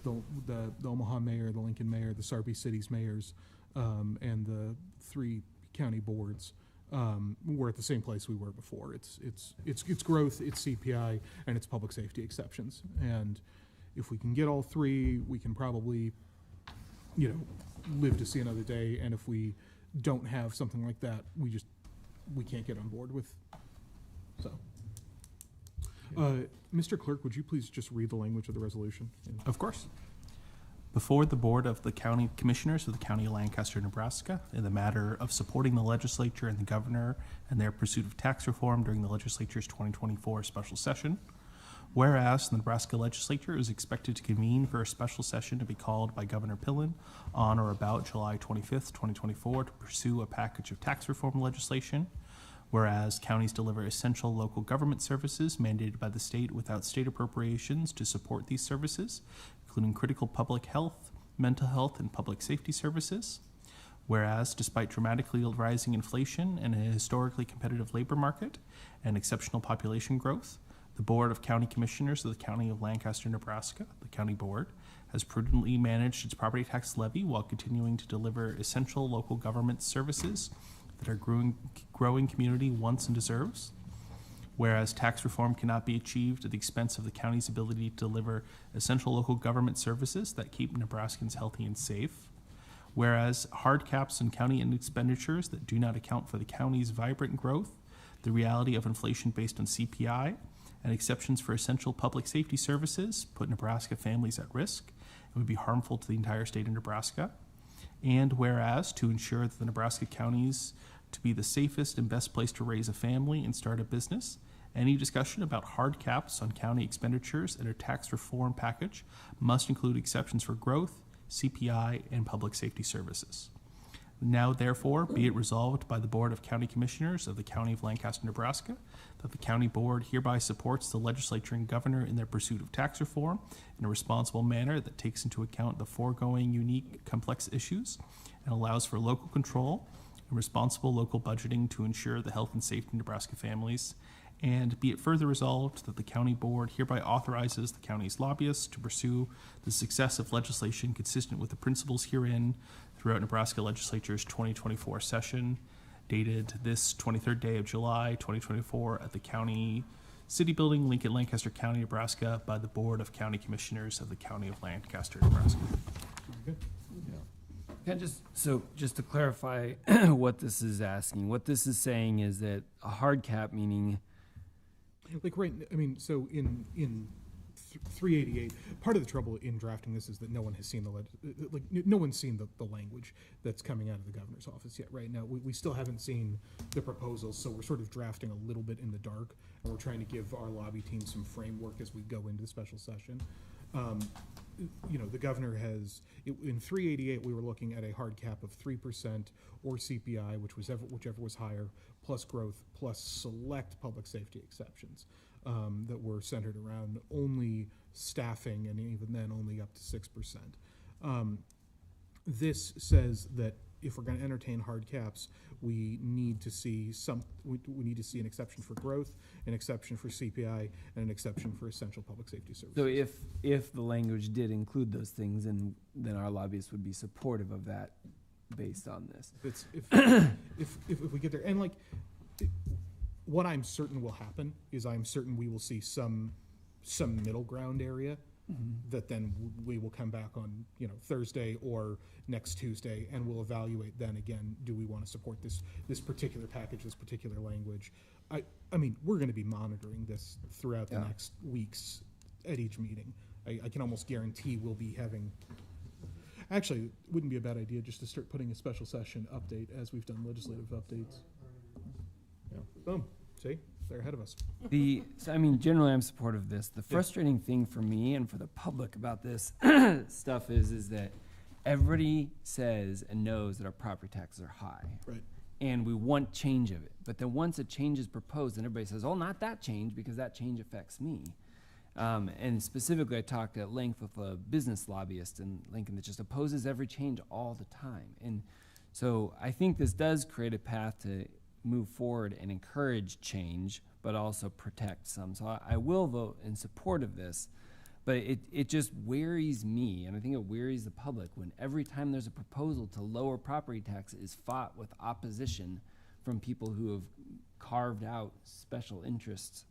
the Omaha mayor, the Lincoln mayor, the Sarpy City's mayors, and the three county boards, we're at the same place we were before. It's growth, it's CPI, and it's public safety exceptions. And if we can get all three, we can probably, live to see another day. And if we don't have something like that, we can't get on board with. So, Mr. Clerk, would you please just read the language of the resolution? Of course. Before the Board of the County Commissioners of the County of Lancaster, Nebraska, in the matter of supporting the legislature and the governor in their pursuit of tax reform during the legislature's 2024 special session. Whereas the Nebraska legislature is expected to convene for a special session to be called by Governor Pillen on or about July 25th, 2024, to pursue a package of tax reform legislation. Whereas counties deliver essential local government services mandated by the state without state appropriations to support these services, including critical public health, mental health, and public safety services. Whereas, despite dramatically rising inflation and a historically competitive labor market and exceptional population growth, the Board of County Commissioners of the County of Lancaster, Nebraska, the County Board, has prudently managed its property tax levy while continuing to deliver essential local government services that our growing community wants and deserves. Whereas tax reform cannot be achieved at the expense of the county's ability to deliver essential local government services that keep Nebraskans healthy and safe. Whereas hard caps on county expenditures that do not account for the county's vibrant growth, the reality of inflation based on CPI, and exceptions for essential public safety services put Nebraska families at risk and would be harmful to the entire state of Nebraska. And whereas, to ensure that the Nebraska counties to be the safest and best place to raise a family and start a business, any discussion about hard caps on county expenditures in a tax reform package must include exceptions for growth, CPI, and public safety services. Now, therefore, be it resolved by the Board of County Commissioners of the County of Lancaster, Nebraska, that the County Board hereby supports the legislature and governor in their pursuit of tax reform in a responsible manner that takes into account the foregoing unique, complex issues and allows for local control and responsible local budgeting to ensure the health and safety of Nebraska families. And be it further resolved that the County Board hereby authorizes the county's lobbyists to pursue the success of legislation consistent with the principles herein throughout Nebraska Legislature's 2024 session, dated this 23rd day of July, 2024, at the County City Building, Lincoln, Lancaster County, Nebraska, by the Board of County Commissioners of the County of Lancaster, Nebraska. Very good. Can I just to clarify what this is asking, what this is saying is that a hard cap, meaning Like, right, I mean, so in 388, part of the trouble in drafting this is that no one has seen no one's seen the language that's coming out of the governor's office yet. Right now, we still haven't seen the proposals, so we're sort of drafting a little bit in the dark, and we're trying to give our lobby team some framework as we go into the special session. you know, the governor has, in 388, we were looking at a hard cap of 3% or CPI, whichever was higher, plus growth, plus select public safety exceptions that were centered around only staffing, and even then only up to 6%. This says that if we're going to entertain hard caps, we need to see we need to see an exception for growth, an exception for CPI, and an exception for essential public safety services. So if the language did include those things, and then our lobbyists would be supportive of that based on this. If we get there, and like, what I'm certain will happen is I'm certain we will see some middle ground area that then we will come back on, you know, Thursday or next Tuesday, and we'll evaluate then again, do we want to support this particular package, this particular language? I mean, we're going to be monitoring this throughout the next weeks at each meeting. I can almost guarantee we'll be having, actually, it wouldn't be a bad idea just to start putting a special session update as we've done legislative updates. Yeah. Boom, see? They're ahead of us. So I mean, generally, I'm supportive of this. The frustrating thing for me and for the public about this stuff is that everybody says and knows that our property taxes are high. Right. And we want change of it. But then once a change is proposed, then everybody says, oh, not that change, because that change affects me. And specifically, I talked at length with a business lobbyist in Lincoln that just opposes every change all the time. And so I think this does create a path to move forward and encourage change, but also protect some. So I will vote in support of this, but it just wearies me, and I think it wearies the public when every time there's a proposal to lower property tax is fought with opposition from people who have carved out special interests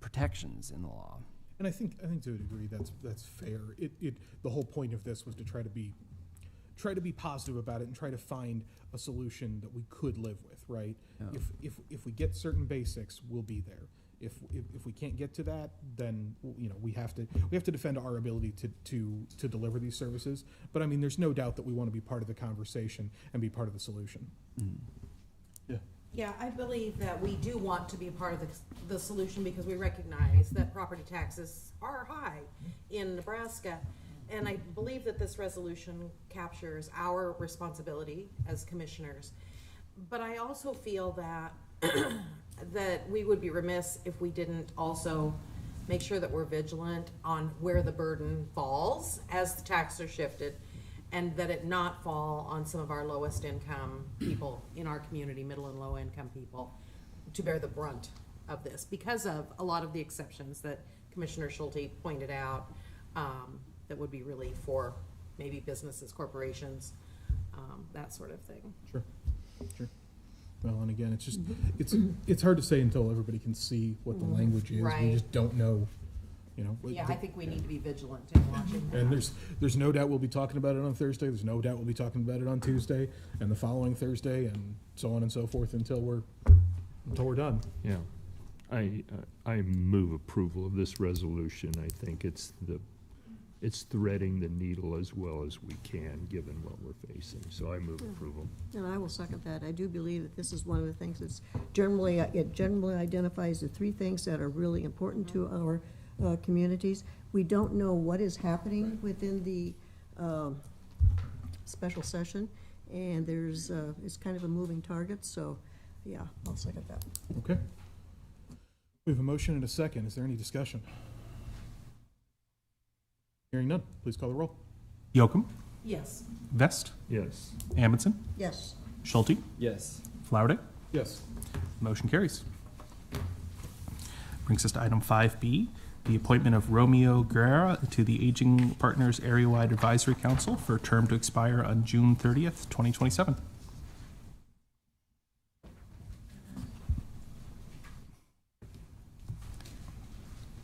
protections in the law. And I think to a degree that's fair. The whole point of this was to try to be positive about it and try to find a solution that we could live with, right? Yeah. If we get certain basics, we'll be there. If we can't get to that, then, you know, we have to defend our ability to deliver these services. But I mean, there's no doubt that we want to be part of the conversation and be part of the solution. Yeah. Yeah, I believe that we do want to be part of the solution because we recognize that property taxes are high in Nebraska. And I believe that this resolution captures our responsibility as commissioners. But I also feel that that we would be remiss if we didn't also make sure that we're vigilant on where the burden falls as the taxes are shifted, and that it not fall on some of our lowest income people in our community, middle and low income people, to bear the brunt of this because of a lot of the exceptions that Commissioner Schulte pointed out. That would be really for maybe businesses, corporations, that sort of thing. Sure. Well, and again, it's just, it's hard to say until everybody can see what the language is. Right. We just don't know, you know. Yeah, I think we need to be vigilant in watching that. And there's no doubt we'll be talking about it on Thursday. There's no doubt we'll be talking about it on Tuesday and the following Thursday and so on and so forth until we're done. Yeah. I move approval of this resolution. I think it's threading the needle as well as we can, given what we're facing. So I move approval. And I will second that. I do believe that this is one of the things that's generally, it generally identifies the three things that are really important to our communities. We don't know what is happening within the special session, and there's, it's kind of a moving target, so yeah, I'll second that. Okay. We have a motion and a second. Is there any discussion? Hearing none, please call the roll. Yocum, Yes. Vest, Yes. Amundson, Yes. Schulte, Yes. Flowerday. Yes. Motion carries. Brings us to item 5B, the appointment of Romeo Guerra to the Aging Partners Area-Wide Advisory Council for a term to expire on June 30th, 2027.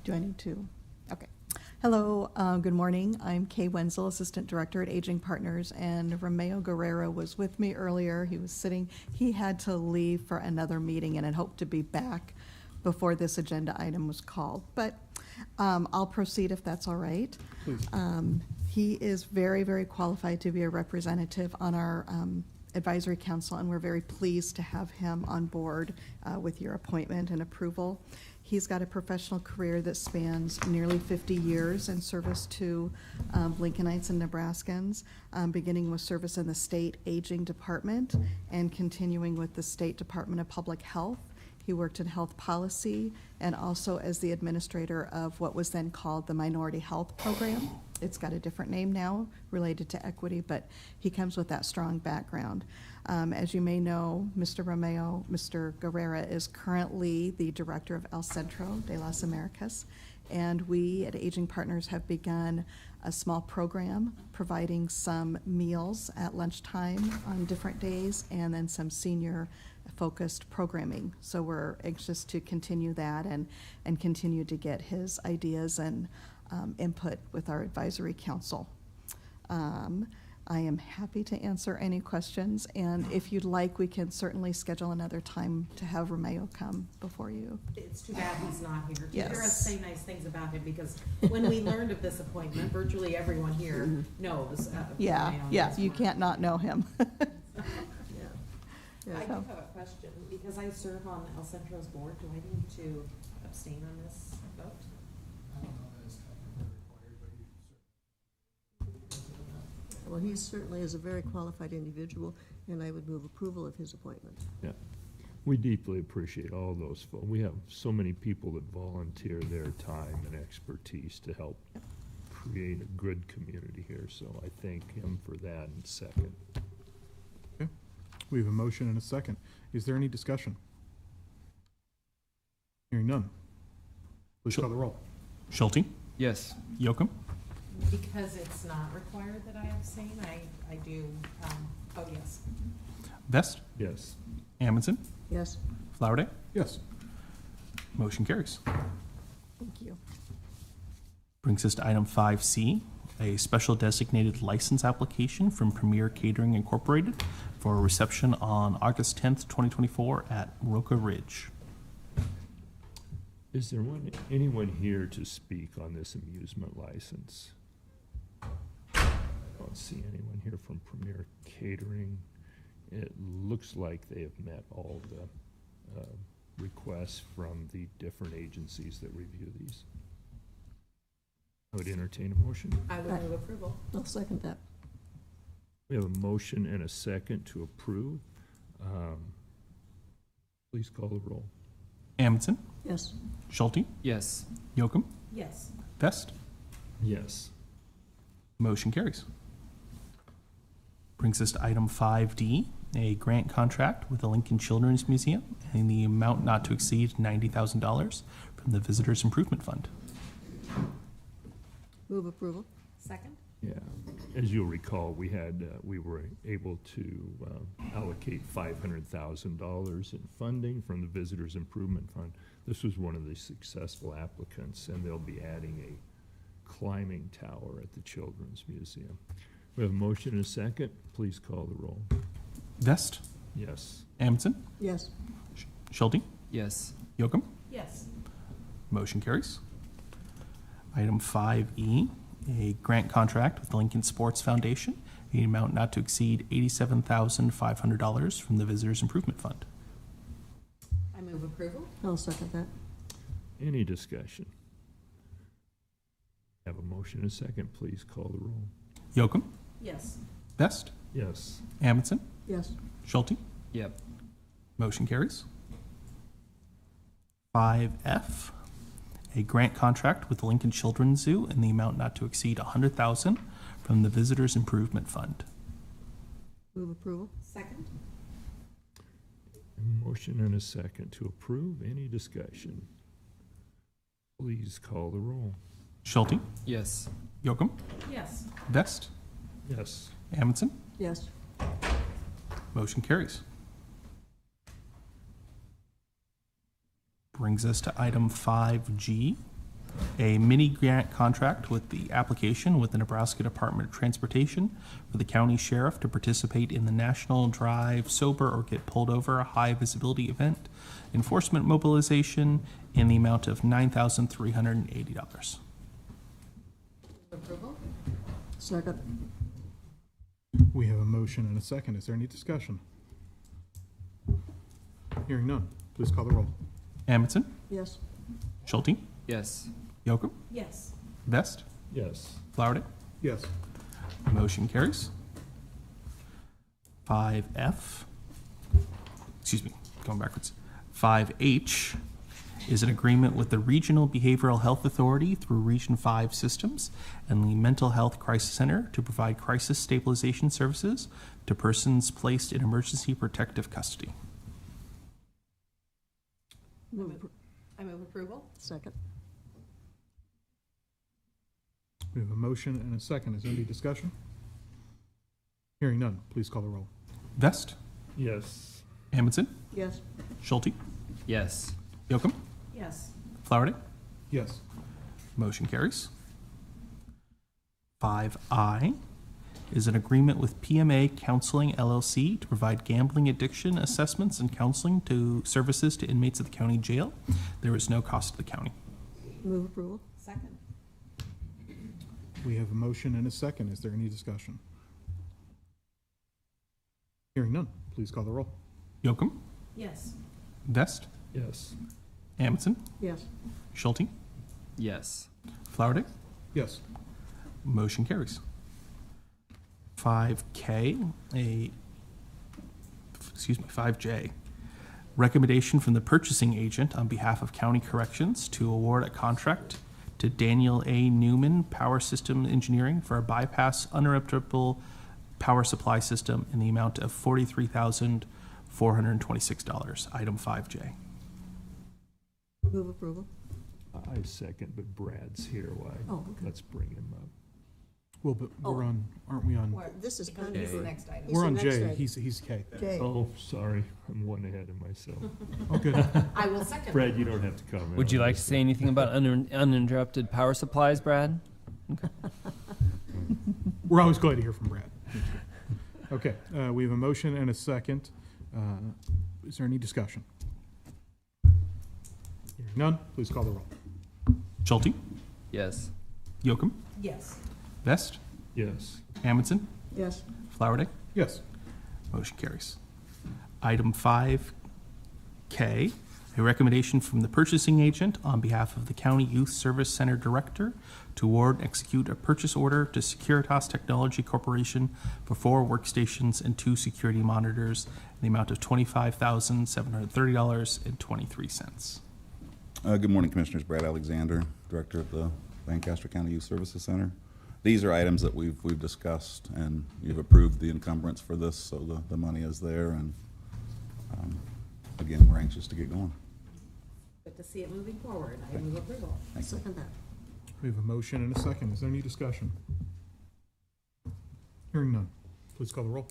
Do I need to? Okay. Hello, good morning. I'm Kay Wenzel, Assistant Director at Aging Partners, and Romeo Guerrero was with me earlier. He had to leave for another meeting and had hoped to be back before this agenda item was called. But I'll proceed if that's all right. Please. He is very, very qualified to be a representative on our advisory council, and we're very pleased to have him on board with your appointment and approval. He's got a professional career that spans nearly 50 years in service to Lincolnites and Nebraskans, beginning with service in the State Aging Department and continuing with the State Department of Public Health. He worked in health policy and also as the administrator of what was then called the Minority Health Program. It's got a different name now related to equity, but he comes with that strong background. As you may know, Mr. Guerrera is currently the director of El Centro de las Americas, and we at Aging Partners have begun a small program providing some meals at lunchtime on different days and then some senior focused programming. So we're anxious to continue that and continue to get his ideas and input with our advisory council. I am happy to answer any questions, and if you'd like, we can certainly schedule another time to have Romeo come before you. It's too bad he's not here to Yes. hear us say nice things about him, because when we learned of this appointment, virtually everyone here knows. Yeah, Romeo yeah, knows you Mark. can't not know him. I do have a question, because I serve on El Centro's board, do I need to abstain on this vote? Well, he certainly is a very qualified individual, and I would move approval of his appointment. Yeah. We deeply appreciate all those folks. We have so many people that volunteer their time and expertise to help create a good community here, so I thank him for that and second. Okay. We have a motion and a second. Is there any discussion? Hearing none. Please call the roll. Schulte, Yes. Yocum, Because it's not required that I abstain, I do, vote yes. Vest, Yes. Amundson, Yes, Flowerday. Yes. Motion carries. Thank you. Brings us to item 5C, a special designated license application from Premier Catering Incorporated for a reception on August 10th, 2024 at Roca Ridge. Is there anyone here to speak on this amusement license? I don't see anyone here from Premier Catering. It looks like they have met all the requests from the different agencies that review these. I would entertain a motion. I would move approval. I'll second that. We have a motion and a second to approve. Please call the roll. Amundson, Yes, Schulte, Yes. Yocum, Yes. Vest. Yes. Motion carries. Brings us to item 5D, a grant contract with the Lincoln Children's Museum in the amount not to exceed $90,000 from the Visitors Improvement Fund. move approval. Second? Yeah, as you'll recall, we were able to allocate $500,000 in funding from the Visitors Improvement Fund. This was one of the successful applicants, and they'll be adding a climbing tower at the Children's Museum. We have a motion and a second. Please call the roll. Vest, Yes. Amundson, Yes, Schulte, Yes. Yocum. Yes. Motion carries. Item 5E, a grant contract with the Lincoln Sports Foundation, the amount not to exceed $87,500 from the Visitors Improvement Fund. I move approval. I'll second that. Any discussion? Have a motion and a second. Please call the roll. Yocum, Yes. Vest, Yes. Amundson, Yes, Schulte. Yep. Motion carries. 5F, a grant contract with the Lincoln Children's Zoo in the amount not to exceed $100,000 from the Visitors Improvement Fund. move approval. Second? A motion and a second to approve. Any discussion? Please call the roll. Schulte, Yes. Yocum, Yes. Vest, Yes. Amundson. Yes, Motion carries. Brings us to item 5G, a mini grant contract with the application with the Nebraska Department of Transportation for the county sheriff to participate in the National Drive Sober or Get Pulled Over high visibility event enforcement mobilization in the amount of $9,380. Approval? second. We have a motion and a second. Is there any discussion? Hearing none. Please call the roll. Amundson, Yes, Schulte, Yes. Yocum, Yes. Vest, Yes. Flowerday. Yes. Motion carries. 5F, excuse me, going backwards. 5H is an agreement with the Regional Behavioral Health Authority through Region 5 Systems and the Mental Health Crisis Center to provide crisis stabilization services to persons placed in emergency protective custody. I move approval. Second. We have a motion and a second. Is there any discussion? Hearing none, please call the roll. Vest, Yes. Amundson, Yes. Schulte, Yes. Yocum, Yes. Flowerday. Yes. Motion carries. 5I is an agreement with PMA Counseling LLC to provide gambling addiction assessments and counseling to services to inmates at the county jail. There is no cost to the county. Move approval. Second. We have a motion and a second. Is there any discussion? Hearing none, please call the roll. Yocum, Yes. Vest, Yes. Amundson, Yes. Schulte, Yes. Flowerday. Yes. Motion carries. 5K, 5J. Recommendation from the purchasing agent on behalf of County Corrections to award a contract to Daniel A. Newman Power System Engineering for a bypass uninterruptible power supply system in the amount of $43,426. Item 5J. Move approval. I second, but Brad's here. Why? Oh, okay. Let's bring him up. Well, but we're on, aren't we on? This is Because kind this is the of. next item. He's We're the on next J. item. He's K. Jay. Oh, sorry. I'm one ahead of myself. Oh, good. I will second. Brad, you don't have to comment. Would you on like to this say anything about uninterrupted power supplies, Brad? We're always glad to hear from Brad. Okay, we have a motion and a second. Is there any discussion? Hearing none, please call the roll. Schulte, Yes. Yocum, Yes. Vest, Yes. Amundson, Yes. Flowerday. Yes. Motion carries. Item 5K, a recommendation from the purchasing agent on behalf of the County Youth Service Center Director to award and execute a purchase order to Securitas Technology Corporation for 4 workstations and 2 security monitors in the amount of $25,730.23. Good morning, Commissioners. Brad Alexander, Director of the Lancaster County Youth Services Center. These are items that we've discussed, and you've approved the encumbrance for this, so the money is there, and again, we're anxious to get going. Good to see it moving forward. I move approval. Thank you. Second that. We have a motion and a second. Is there any discussion? Hearing none, please call the roll.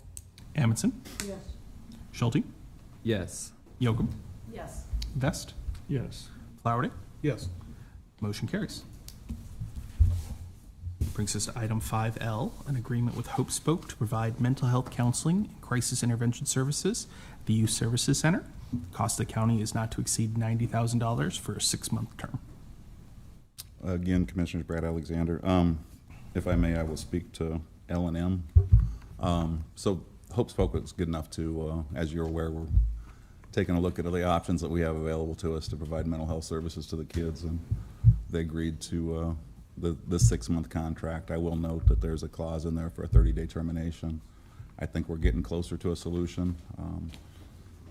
Amundson, Yes. Schulte, Yes. Yocum, Yes. Vest, Yes. Flowerday. Yes. Motion carries. Brings us to item 5L, an agreement with Hope Spoke to provide mental health counseling and crisis intervention services at the Youth Services Center. Cost of the county is not to exceed $90,000 for a 6-month term. Again, Commissioners, Brad Alexander. If I may, I will speak to L&M. So Hope Spoke was good enough to, as you're aware, we're taking a look at the options that we have available to us to provide mental health services to the kids, and they agreed to the 6-month contract. I will note that there's a clause in there for a 30-day termination. I think we're getting closer to a solution,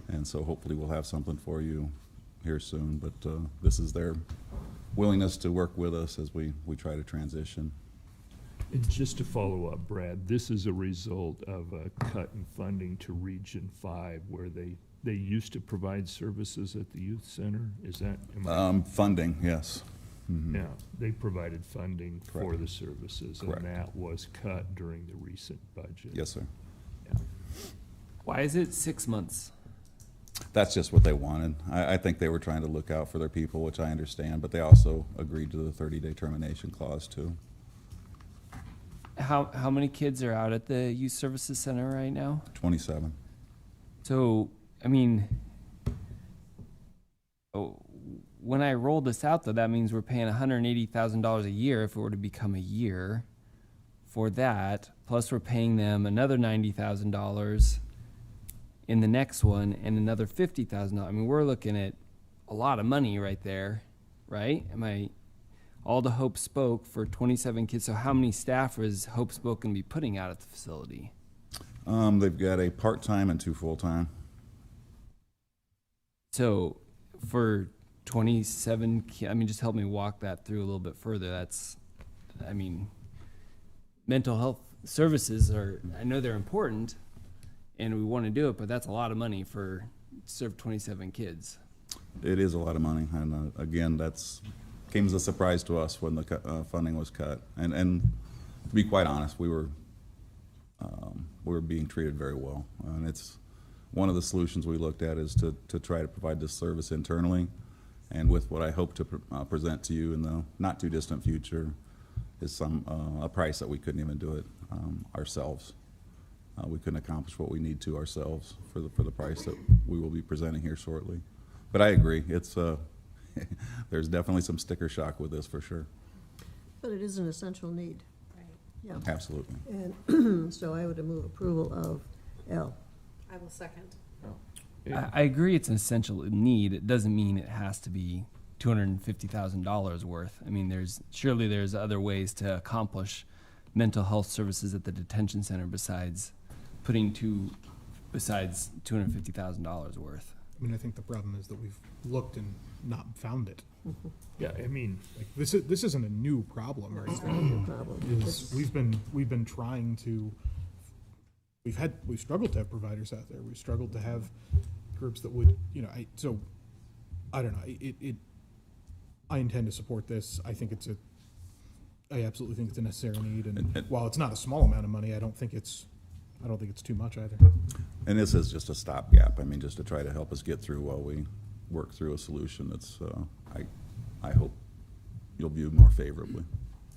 and so hopefully we'll have something for you here soon, but this is their willingness to work with us as we try to transition. And just to follow up, Brad, this is a result of a cut in funding to Region 5, where they used to provide services at the youth center. Is that? Funding, yes. Mhm. Yeah, they provided funding for Correct. the services, Correct. and that was cut during the recent budget. Yes, sir. Yeah. Why is it 6 months? That's just what they wanted. I think they were trying to look out for their people, which I understand, but they also agreed to the 30-day termination clause too. How many kids are out at the Youth Services Center right now? 27. So, I mean, when I roll this out, though, that means we're paying $180,000 a year if it were to become a year for that. Plus, we're paying them another $90,000 in the next one and another $50,000. I mean, we're looking at a lot of money right there, right? All the Hope Spoke for 27 kids. So how many staff is Hope Spoke going to be putting out at the facility? They've got a part-time and 2 full-time. So for 27, just help me walk that through a little bit further. Mental health services I know they're important and we want to do it, but that's a lot of money to serve 27 kids. It is a lot of money, and again, that's came as a surprise to us when the funding was cut. And to be quite honest, we were being treated very well, and it's one of the solutions we looked at is to try to provide this service internally, and with what I hope to present to you in the not too distant future is a price that we couldn't even do it ourselves. We couldn't accomplish what we need to ourselves for the price that we will be presenting here shortly. But I agree, it's there's definitely some sticker shock with this for sure. But it is an essential need. Right. Yeah. Absolutely. And so I would move approval of L. I will second. I agree it's an essential need. It doesn't mean it has to be $250,000 worth. Surely there's other ways to accomplish mental health services at the detention center besides $250,000 worth. I think the problem is that we've looked and not found it. Yeah, This isn't a new problem, right? It's not a new problem. We've been trying to. We've struggled to have providers out there. We've struggled to have groups that would, I don't know. I intend to support this. I absolutely think it's a necessary need, and while it's not a small amount of money, I don't think it's too much either. And this is just a stopgap. Just to try to help us get through while we work through a solution that's, I hope you'll view more favorably.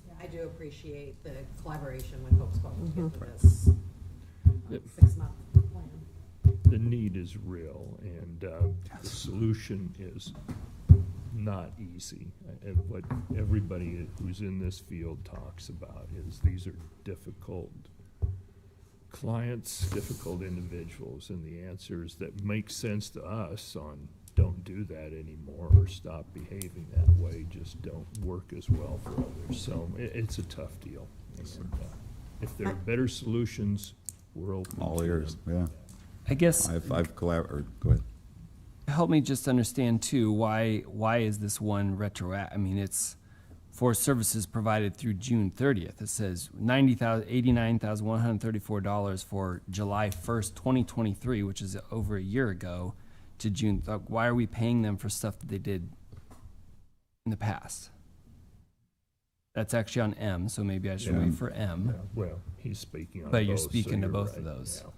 Yeah, I do appreciate the collaboration with Hope Spoke to get to this 6-month plan. the need is real, and the solution is not easy. And what everybody who's in this field talks about is these are difficult clients, difficult individuals, and the answers that make sense to us on don't do that anymore or stop behaving that way just don't work as well for others. So it's a tough deal. And, if there are better solutions, we're open. All to ears, them. I guess I've collaborated. Go ahead. help me just understand too, why is this one retroactive? It's for services provided through June 30th. It says $89,134 for July 1st, 2023, which is over a year ago, to June. Why are we paying them for stuff that they did in the past? That's actually on M, so maybe I should wait for M. Yeah, well, he's speaking on But you're both, so speaking to you're both of right, those. yeah.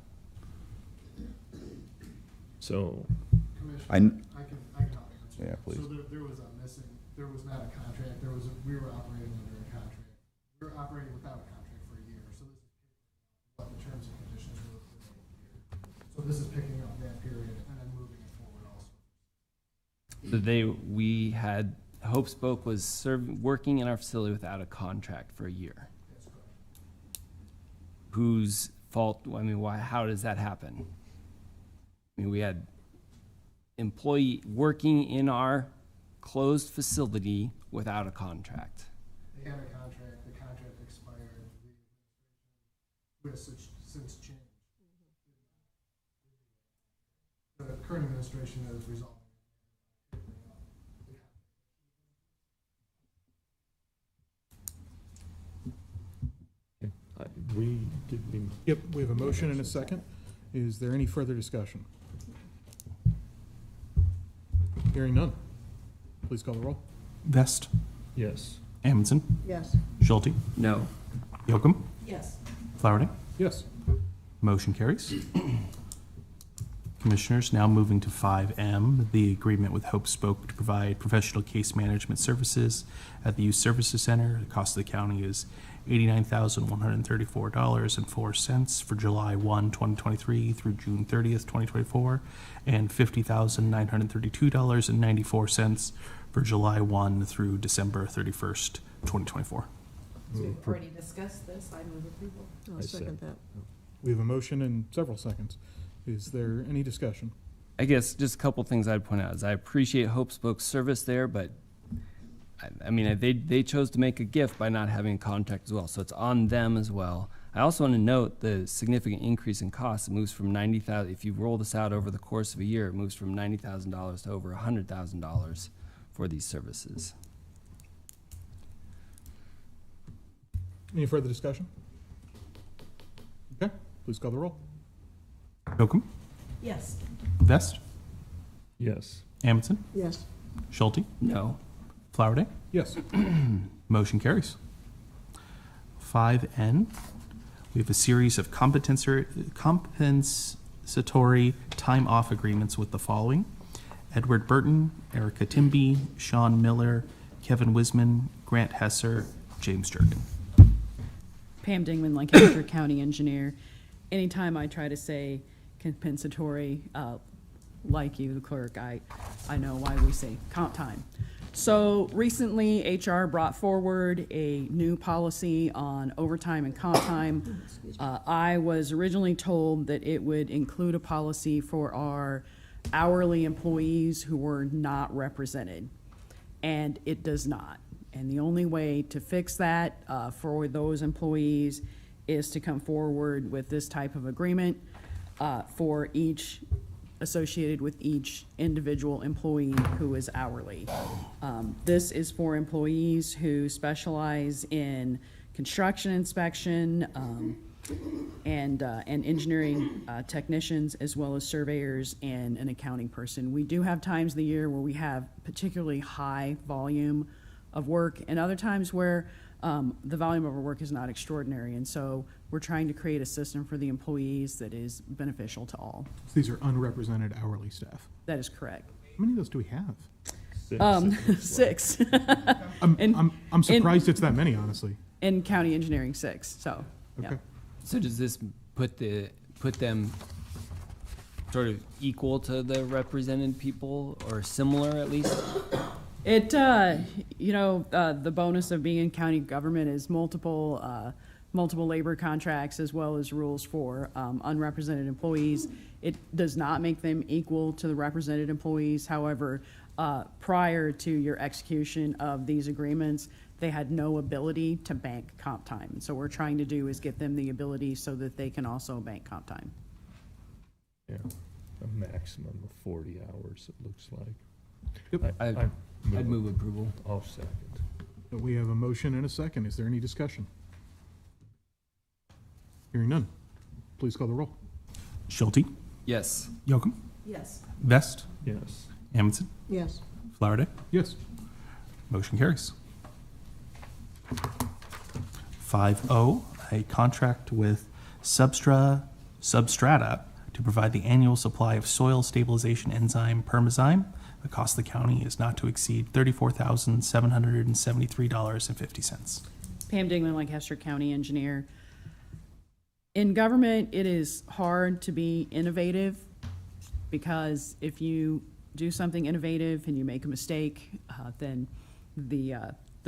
So, I I can help answer. Yeah, please. So there was there was not a contract, we were operating under a contract. We were operating without a contract for a year, so this is what the terms and conditions were for that year. So this is picking up that period and then moving it forward also. So Hope Spoke was working in our facility without a contract for a year. That's correct. Whose fault, how does that happen? We had employee working in our closed facility without a contract. They had a contract, the contract expired, the administration since changed. The current administration has resolved. Yep, we have a motion and a second. Is there any further discussion? Hearing none. Please call the roll. Vest, yes. Amundson, Yes. Schulte, No. Yocum, Yes. Flowerday. Yes. Motion carries. Commissioners, now moving to 5M, the agreement with Hope Spoke to provide professional case management services at the Youth Services Center. The cost of the county is $89,134.04 for July 1, 2023 through June 30th, 2024, and $50,932.94 for July 1 through December 31st, 2024. So we've already discussed this. I move approval. I'll second that. We have a motion in several seconds. Is there any discussion? I guess just a couple things I'd point out is I appreciate Hope Spoke's service there, but I mean, they chose to make a gift by not having a contract as well, so it's on them as well. I also want to note the significant increase in costs. It moves from $90,000, if you roll this out over the course of a year, it moves from $90,000 to over $100,000 for these services. Any further discussion? Okay, please call the roll. Yocum, Yes. Vest, Yes. Amundson, Yes. Schulte, No. Flowerday. Yes. Motion carries. 5N, we have a series of compensatory time off agreements with the following: Edward Burton, Erica Timby, Sean Miller, Kevin Wisman, Grant Hesser, James Jerkin. Pam Dingman, Lancaster County Engineer. Anytime I try to say compensatory, like you, the clerk, I know why we say comp time. So recently, HR brought forward a new policy on overtime and comp time. I was originally told that it would include a policy for our hourly employees who were not represented, and it does not. And the only way to fix that for those employees is to come forward with this type of agreement for each, associated with each individual employee who is hourly. This is for employees who specialize in construction inspection and engineering technicians, as well as surveyors and an accounting person. We do have times of the year where we have particularly high volume of work, and other times where the volume of our work is not extraordinary. And so we're trying to create a system for the employees that is beneficial to all. So these are unrepresented hourly staff. That is correct. How many of those do we have? 6. I'm surprised it's that many, honestly. In county engineering, 6, so, yeah. Okay. So does this put them sort of equal to the represented people, or similar at least? It, the bonus of being in county government is multiple labor contracts as well as rules for unrepresented employees. It does not make them equal to the represented employees. However, prior to your execution of these agreements, they had no ability to bank comp time. And so what we're trying to do is get them the ability so that they can also bank comp time. Yeah, a maximum of 40 hours, it looks like. Yep. I'd move approval. I'll second. We have a motion and a second. Is there any discussion? Hearing none. Please call the roll. Schulte, Yes. Yocum, Yes. Vest, Yes. Amundson, Yes. Flowerday. Yes. Motion carries. 5O, a contract with Substrata to provide the annual supply of soil stabilization enzyme Permazyme. The cost of the county is not to exceed $34,773.50. Pam Dingman, Lancaster County Engineer. In government, it is hard to be innovative, because if you do something innovative and you make a mistake, then the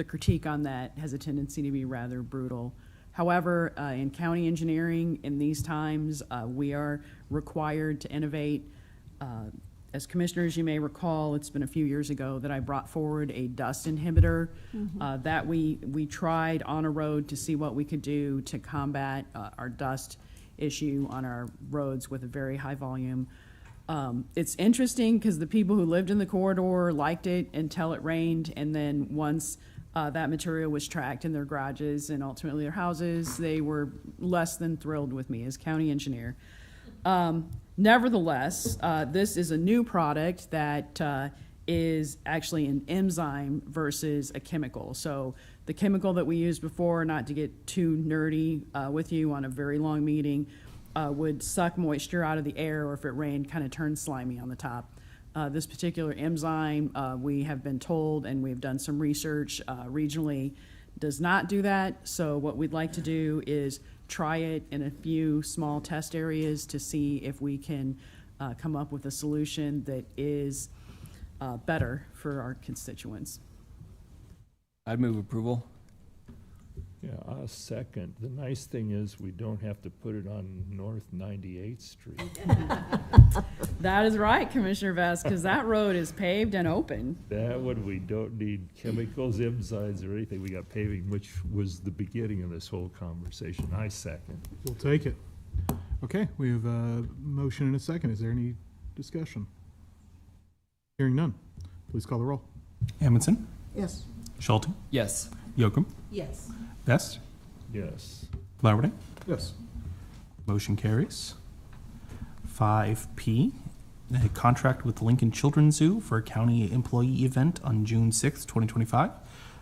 critique on that has a tendency to be rather brutal. However, in county engineering, in these times, we are required to innovate. As commissioners, you may recall, it's been a few years ago that I brought forward a dust inhibitor that we tried on a road to see what we could do to combat our dust issue on our roads with a very high volume. It's interesting because the people who lived in the corridor liked it until it rained, and then once that material was tracked in their garages and ultimately their houses, they were less than thrilled with me as county engineer. Nevertheless, this is a new product that is actually an enzyme versus a chemical. So the chemical that we used before, not to get too nerdy with you on a very long meeting, would suck moisture out of the air, or if it rained, kind of turn slimy on the top. This particular enzyme, we have been told, and we've done some research regionally, does not do that. So what we'd like to do is try it in a few small test areas to see if we can come up with a solution that is better for our constituents. I'd move approval. Yeah, a second. The nice thing is we don't have to put it on North 98th Street. That is right, Commissioner Vest, because that road is paved and open. That one, we don't need chemicals, enzymes, or anything. We got paving, which was the beginning of this whole conversation. I second. We'll take it. Okay, we have a motion and a second. Is there any discussion? Hearing none. Please call the roll. Amundson, Yes. Schulte, Yes. Yocum, Yes. Vest, Yes. Flowerday. Yes. Motion carries. 5P, a contract with Lincoln Children's Zoo for a county employee event on June 6th, 2025.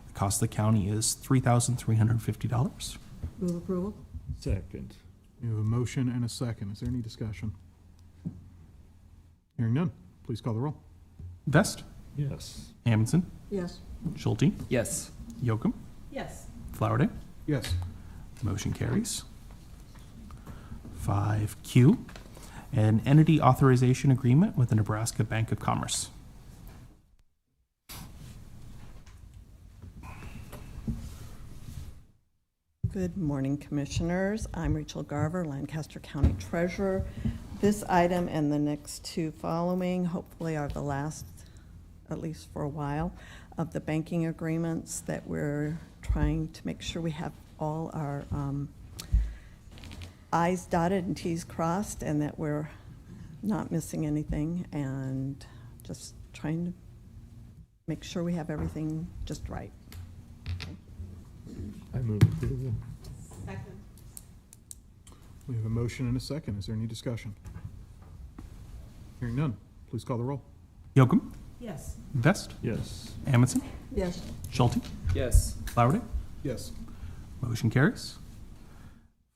The cost of the county is $3,350. Move approval? Second. We have a motion and a second. Is there any discussion? Hearing none. Please call the roll. Vest, Yes. Amundson, Yes. Schulte, Yes. Yocum, Yes. Flowerday. Yes. Motion carries. 5Q, an entity authorization agreement with the Nebraska Bank of Commerce. Good morning, Commissioners. I'm Rachel Garver, Lancaster County Treasurer. This item and the next two following hopefully are the last, at least for a while, of the banking agreements that we're trying to make sure we have all our I's dotted and T's crossed and that we're not missing anything and just trying to make sure we have everything just right. I move approval. Second. We have a motion and a second. Is there any discussion? Hearing none. Please call the roll. Yocum, Yes. Vest, Yes. Amundson, Yes. Schulte, Yes. Flowerday. Yes. Motion carries.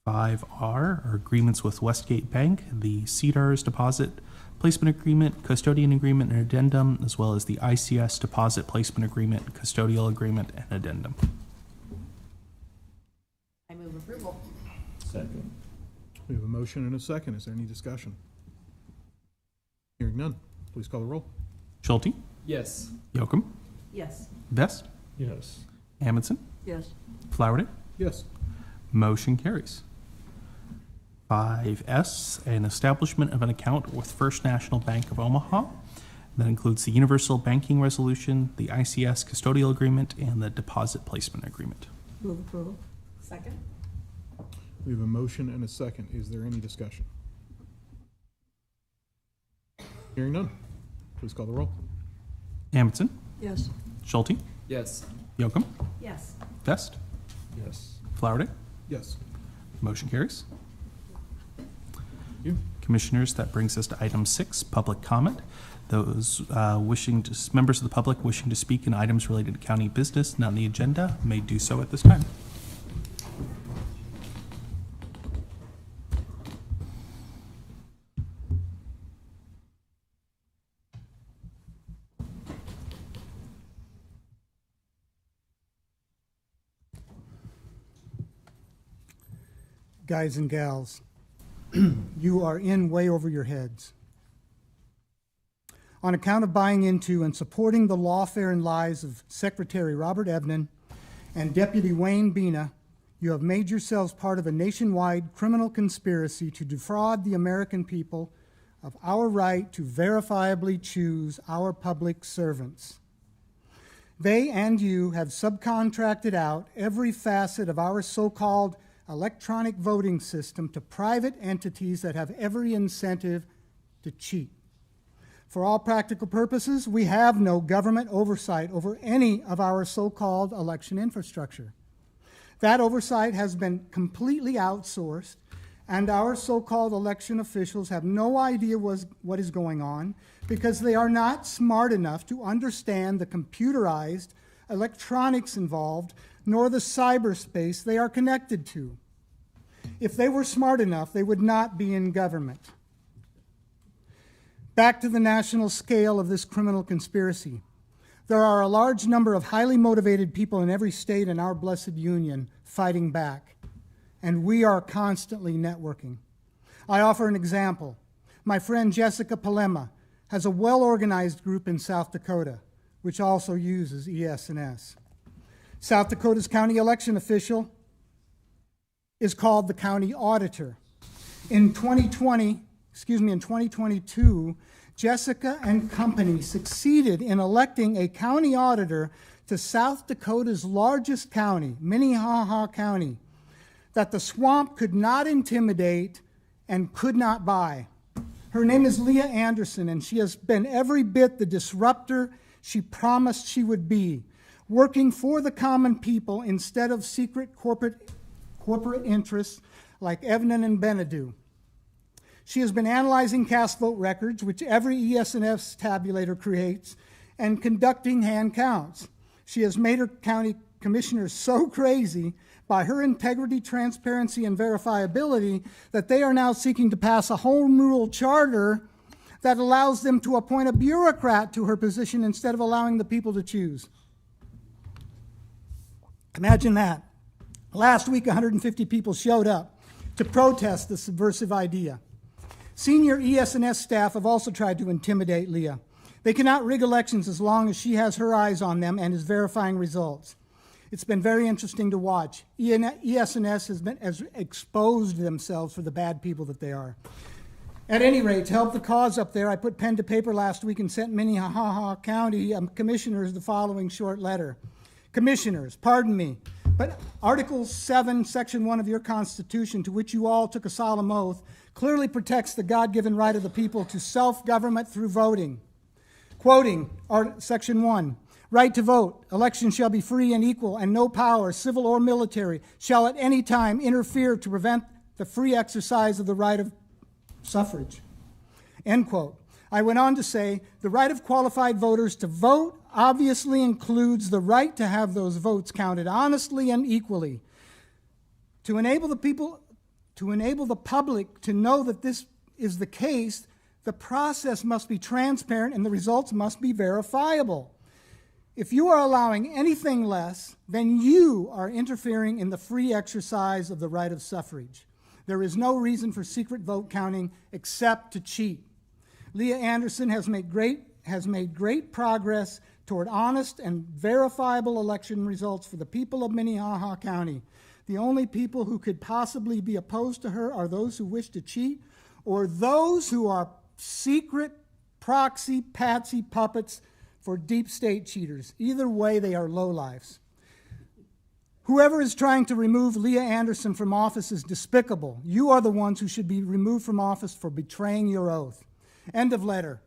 5R are agreements with Westgate Bank, the CDARS deposit placement agreement, custodian agreement, and addendum, as well as the ICS deposit placement agreement, custodial agreement, and addendum. I move approval. Second. We have a motion and a second. Is there any discussion? Hearing none. Please call the roll. Schulte, Yes. Yocum, Yes. Vest, Yes. Amundson, Yes. Flowerday. Yes. Motion carries. 5S, an establishment of an account with First National Bank of Omaha. That includes the Universal Banking Resolution, the ICS Custodial Agreement, and the Deposit Placement Agreement. Move approval? Second. We have a motion and a second. Is there any discussion? Hearing none. Please call the roll. Amundson, Yes. Schulte, Yes. Yocum, Yes. Vest, Yes. Flowerday. Yes. Motion carries. You. Commissioners, that brings us to item 6, public comment. Those members of the public wishing to speak in items related to county business not on the agenda may do so at this time. Guys and gals, you are in way over your heads. On account of buying into and supporting the lawfare and lies of Secretary Robert Evnen and Deputy Wayne Bina, you have made yourselves part of a nationwide criminal conspiracy to defraud the American people of our right to verifiably choose our public servants. They and you have subcontracted out every facet of our so-called electronic voting system to private entities that have every incentive to cheat. For all practical purposes, we have no government oversight over any of our so-called election infrastructure. That oversight has been completely outsourced, and our so-called election officials have no idea what is going on because they are not smart enough to understand the computerized electronics involved, nor the cyberspace they are connected to. If they were smart enough, they would not be in government. Back to the national scale of this criminal conspiracy. There are a large number of highly motivated people in every state in our blessed union fighting back, and we are constantly networking. I offer an example. My friend Jessica Palema has a well-organized group in South Dakota, which also uses ES&S. South Dakota's county election official is called the county auditor. In 2022, Jessica and company succeeded in electing a county auditor to South Dakota's largest county, Minnehaha County, that the swamp could not intimidate and could not buy. Her name is Leah Anderson, and she has been every bit the disruptor she promised she would be, working for the common people instead of secret corporate interests like Evnan and Benadu. She has been analyzing cast vote records, which every ES&S tabulator creates, and conducting hand counts. She has made her county commissioners so crazy by her integrity, transparency, and verifiability that they are now seeking to pass a home rule charter that allows them to appoint a bureaucrat to her position instead of allowing the people to choose. Imagine that. Last week, 150 people showed up to protest the subversive idea. Senior ES&S staff have also tried to intimidate Leah. They cannot rig elections as long as she has her eyes on them and is verifying results. It's been very interesting to watch. ES&S has exposed themselves for the bad people that they are. At any rate, to help the cause up there, I put pen to paper last week and sent Minnehaha County commissioners the following short letter. Commissioners, pardon me, but Article 7, Section 1 of your Constitution, to which you all took a solemn oath, clearly protects the God-given right of the people to self-government through voting. Quoting Section 1, right to vote, elections shall be free and equal, and no power, civil or military, shall at any time interfere to prevent the free exercise of the right of suffrage. End quote. I went on to say, the right of qualified voters to vote obviously includes the right to have those votes counted honestly and equally. To enable the public to know that this is the case, the process must be transparent and the results must be verifiable. If you are allowing anything less, then you are interfering in the free exercise of the right of suffrage. There is no reason for secret vote counting except to cheat. Leah Anderson has made great progress toward honest and verifiable election results for the people of Minnehaha County. The only people who could possibly be opposed to her are those who wish to cheat or those who are secret proxy patsy puppets for deep state cheaters. Either way, they are lowlifes. Whoever is trying to remove Leah Anderson from office is despicable. You are the ones who should be removed from office for betraying your oath. End of letter.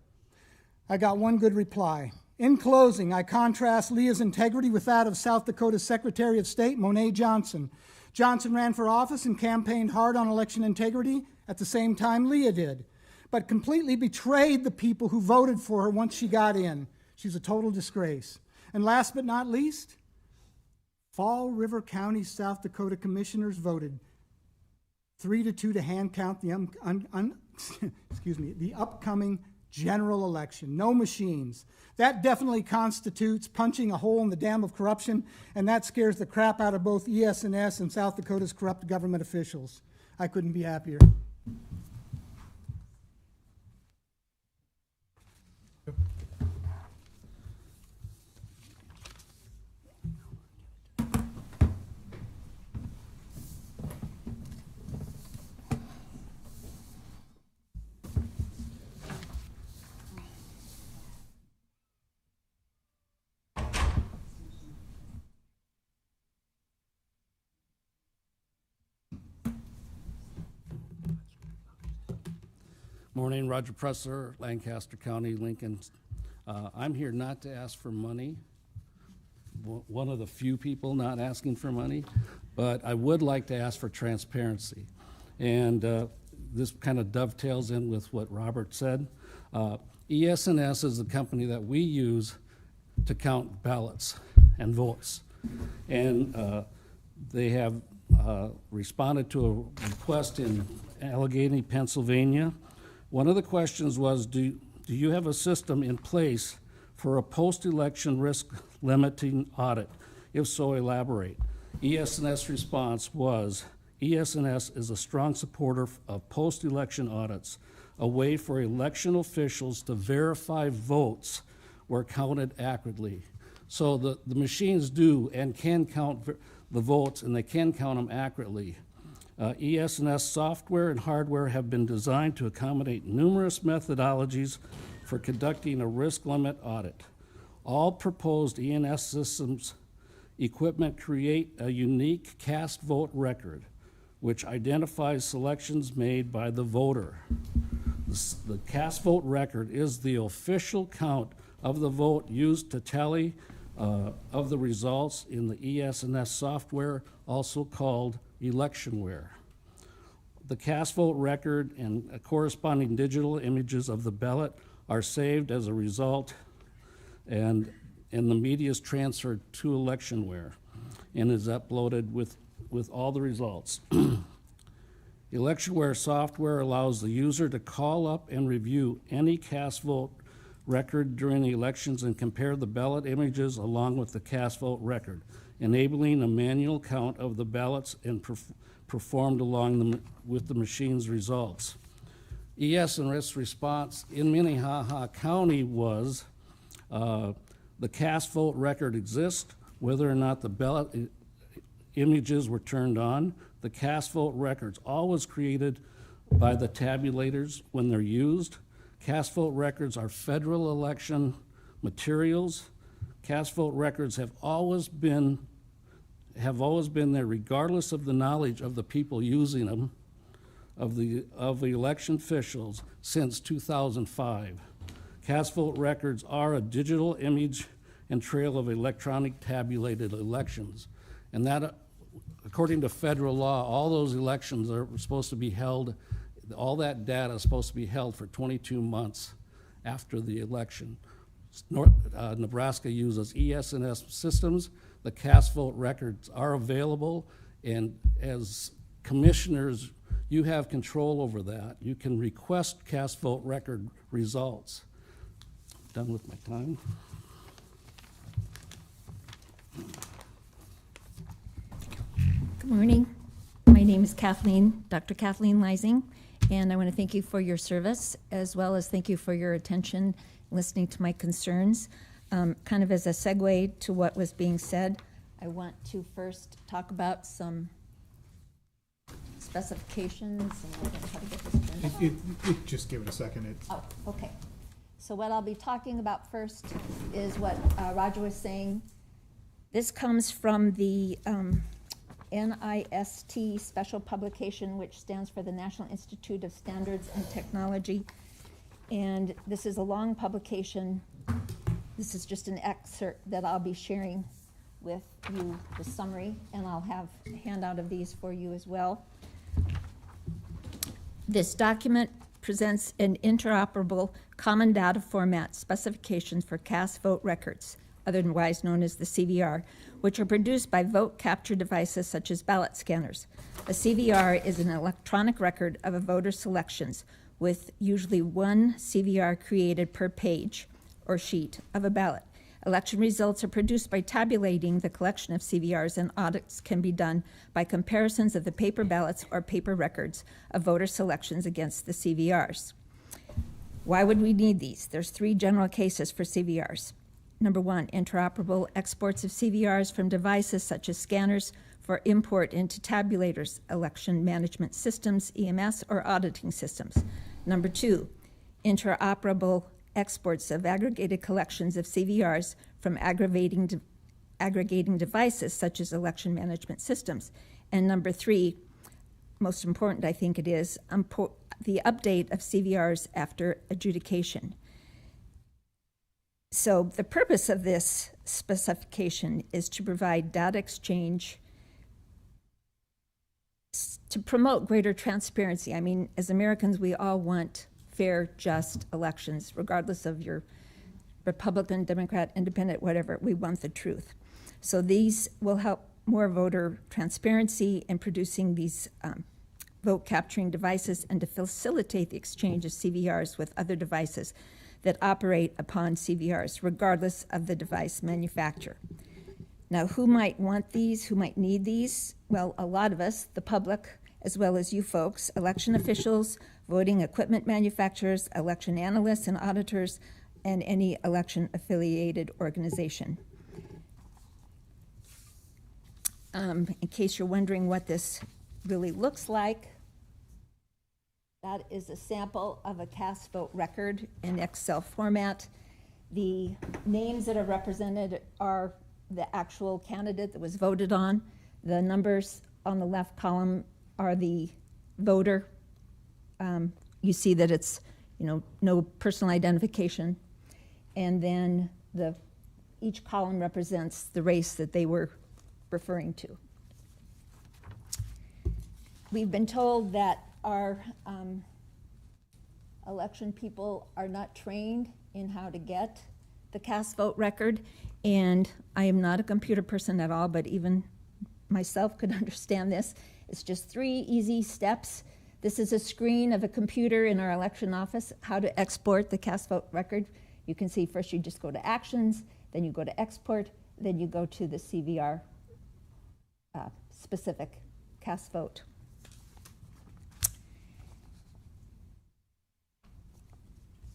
I got one good reply. In closing, I contrast Leah's integrity with that of South Dakota's Secretary of State, Monet Johnson. Johnson ran for office and campaigned hard on election integrity at the same time Leah did, but completely betrayed the people who voted for her once she got in. She's a total disgrace. And last but not least, Fall River County, South Dakota commissioners voted 3-2 to hand count the upcoming general election. No machines. That definitely constitutes punching a hole in the dam of corruption, and that scares the crap out of both ES&S and South Dakota's corrupt government officials. I couldn't be happier. Morning, Roger Presser, Lancaster County, Lincoln. I'm here not to ask for money. One of the few people not asking for money, but I would like to ask for transparency. And this kind of dovetails in with what Robert said. ES&S is the company that we use to count ballots and votes. And they have responded to a request in Allegheny, Pennsylvania. One of the questions was, do you have a system in place for a post-election risk limiting audit? If so, elaborate. ES&S response was, ES&S is a strong supporter of post-election audits, a way for election officials to verify votes were counted accurately. So the machines do and can count the votes, and they can count them accurately. ES&S software and hardware have been designed to accommodate numerous methodologies for conducting a risk limit audit. All proposed ENS systems equipment create a unique cast vote record, which identifies selections made by the voter. The cast vote record is the official count of the vote used to tally of the results in the ES&S software, also called electionware. The cast vote record and corresponding digital images of the ballot are saved as a result, and the media is transferred to electionware and is uploaded with all the results. Electionware software allows the user to call up and review any cast vote record during the elections and compare the ballot images along with the cast vote record, enabling a manual count of the ballots and performed along with the machine's results. ES&S response in Minnehaha County was the cast vote record exists, whether or not the ballot images were turned on. The cast vote records always created by the tabulators when they're used. Cast vote records are federal election materials. Cast vote records have always been there regardless of the knowledge of the people using them, of the election officials since 2005. Cast vote records are a digital image and trail of electronic tabulated elections. And that, according to federal law, all those elections are supposed to be held, all that data is supposed to be held for 22 months after the election. Nebraska uses ES&S systems. The cast vote records are available, and as commissioners, you have control over that. You can request cast vote record results. Done with my time. Good morning. My name is Dr. Kathleen Leising, and I want to thank you for your service, as well as thank you for your attention, listening to my concerns. Kind of as a segue to what was being said, I want to first talk about some specifications, and I don't know how to get this turned. Just give it a second. Oh, okay. So what I'll be talking about first is what Roger was saying. This comes from the NIST special publication, which stands for the National Institute of Standards and Technology. And this is a long publication. This is just an excerpt that I'll be sharing with you, the summary, and I'll have a handout of these for you as well. This document presents an interoperable common data format specification for cast vote records, otherwise known as the CVR, which are produced by vote capture devices such as ballot scanners. A CVR is an electronic record of a voter's selections, with usually one CVR created per page or sheet of a ballot. Election results are produced by tabulating the collection of CVRs, and audits can be done by comparisons of the paper ballots or paper records of voter selections against the CVRs. Why would we need these? There's three general cases for CVRs. Number one, interoperable exports of CVRs from devices such as scanners for import into tabulators, election management systems, EMS, or auditing systems. Number two, interoperable exports of aggregated collections of CVRs from aggregating devices such as election management systems. And number three, most important I think it is, the update of CVRs after adjudication. So the purpose of this specification is to provide data exchange to promote greater transparency. I mean, as Americans, we all want fair, just elections, regardless of your Republican, Democrat, Independent, whatever. We want the truth. So these will help more voter transparency in producing these vote capturing devices and to facilitate the exchange of CVRs with other devices that operate upon CVRs, regardless of the device manufacturer. Now, who might want these? Who might need these? Well, a lot of us, the public, as well as you folks, election officials, voting equipment manufacturers, election analysts and auditors, and any election-affiliated organization. In case you're wondering what this really looks like. That is a sample of a cast vote record in Excel format. The names that are represented are the actual candidate that was voted on. The numbers on the left column are the voter. You see that it's, no personal identification. And then each column represents the race that they were referring to. We've been told that our election people are not trained in how to get the cast vote record, and I am not a computer person at all, but even myself could understand this. It's just 3 easy steps. This is a screen of a computer in our election office, how to export the cast vote record. You can see first you just go to Actions, then you go to Export, then you go to the CVR specific cast vote.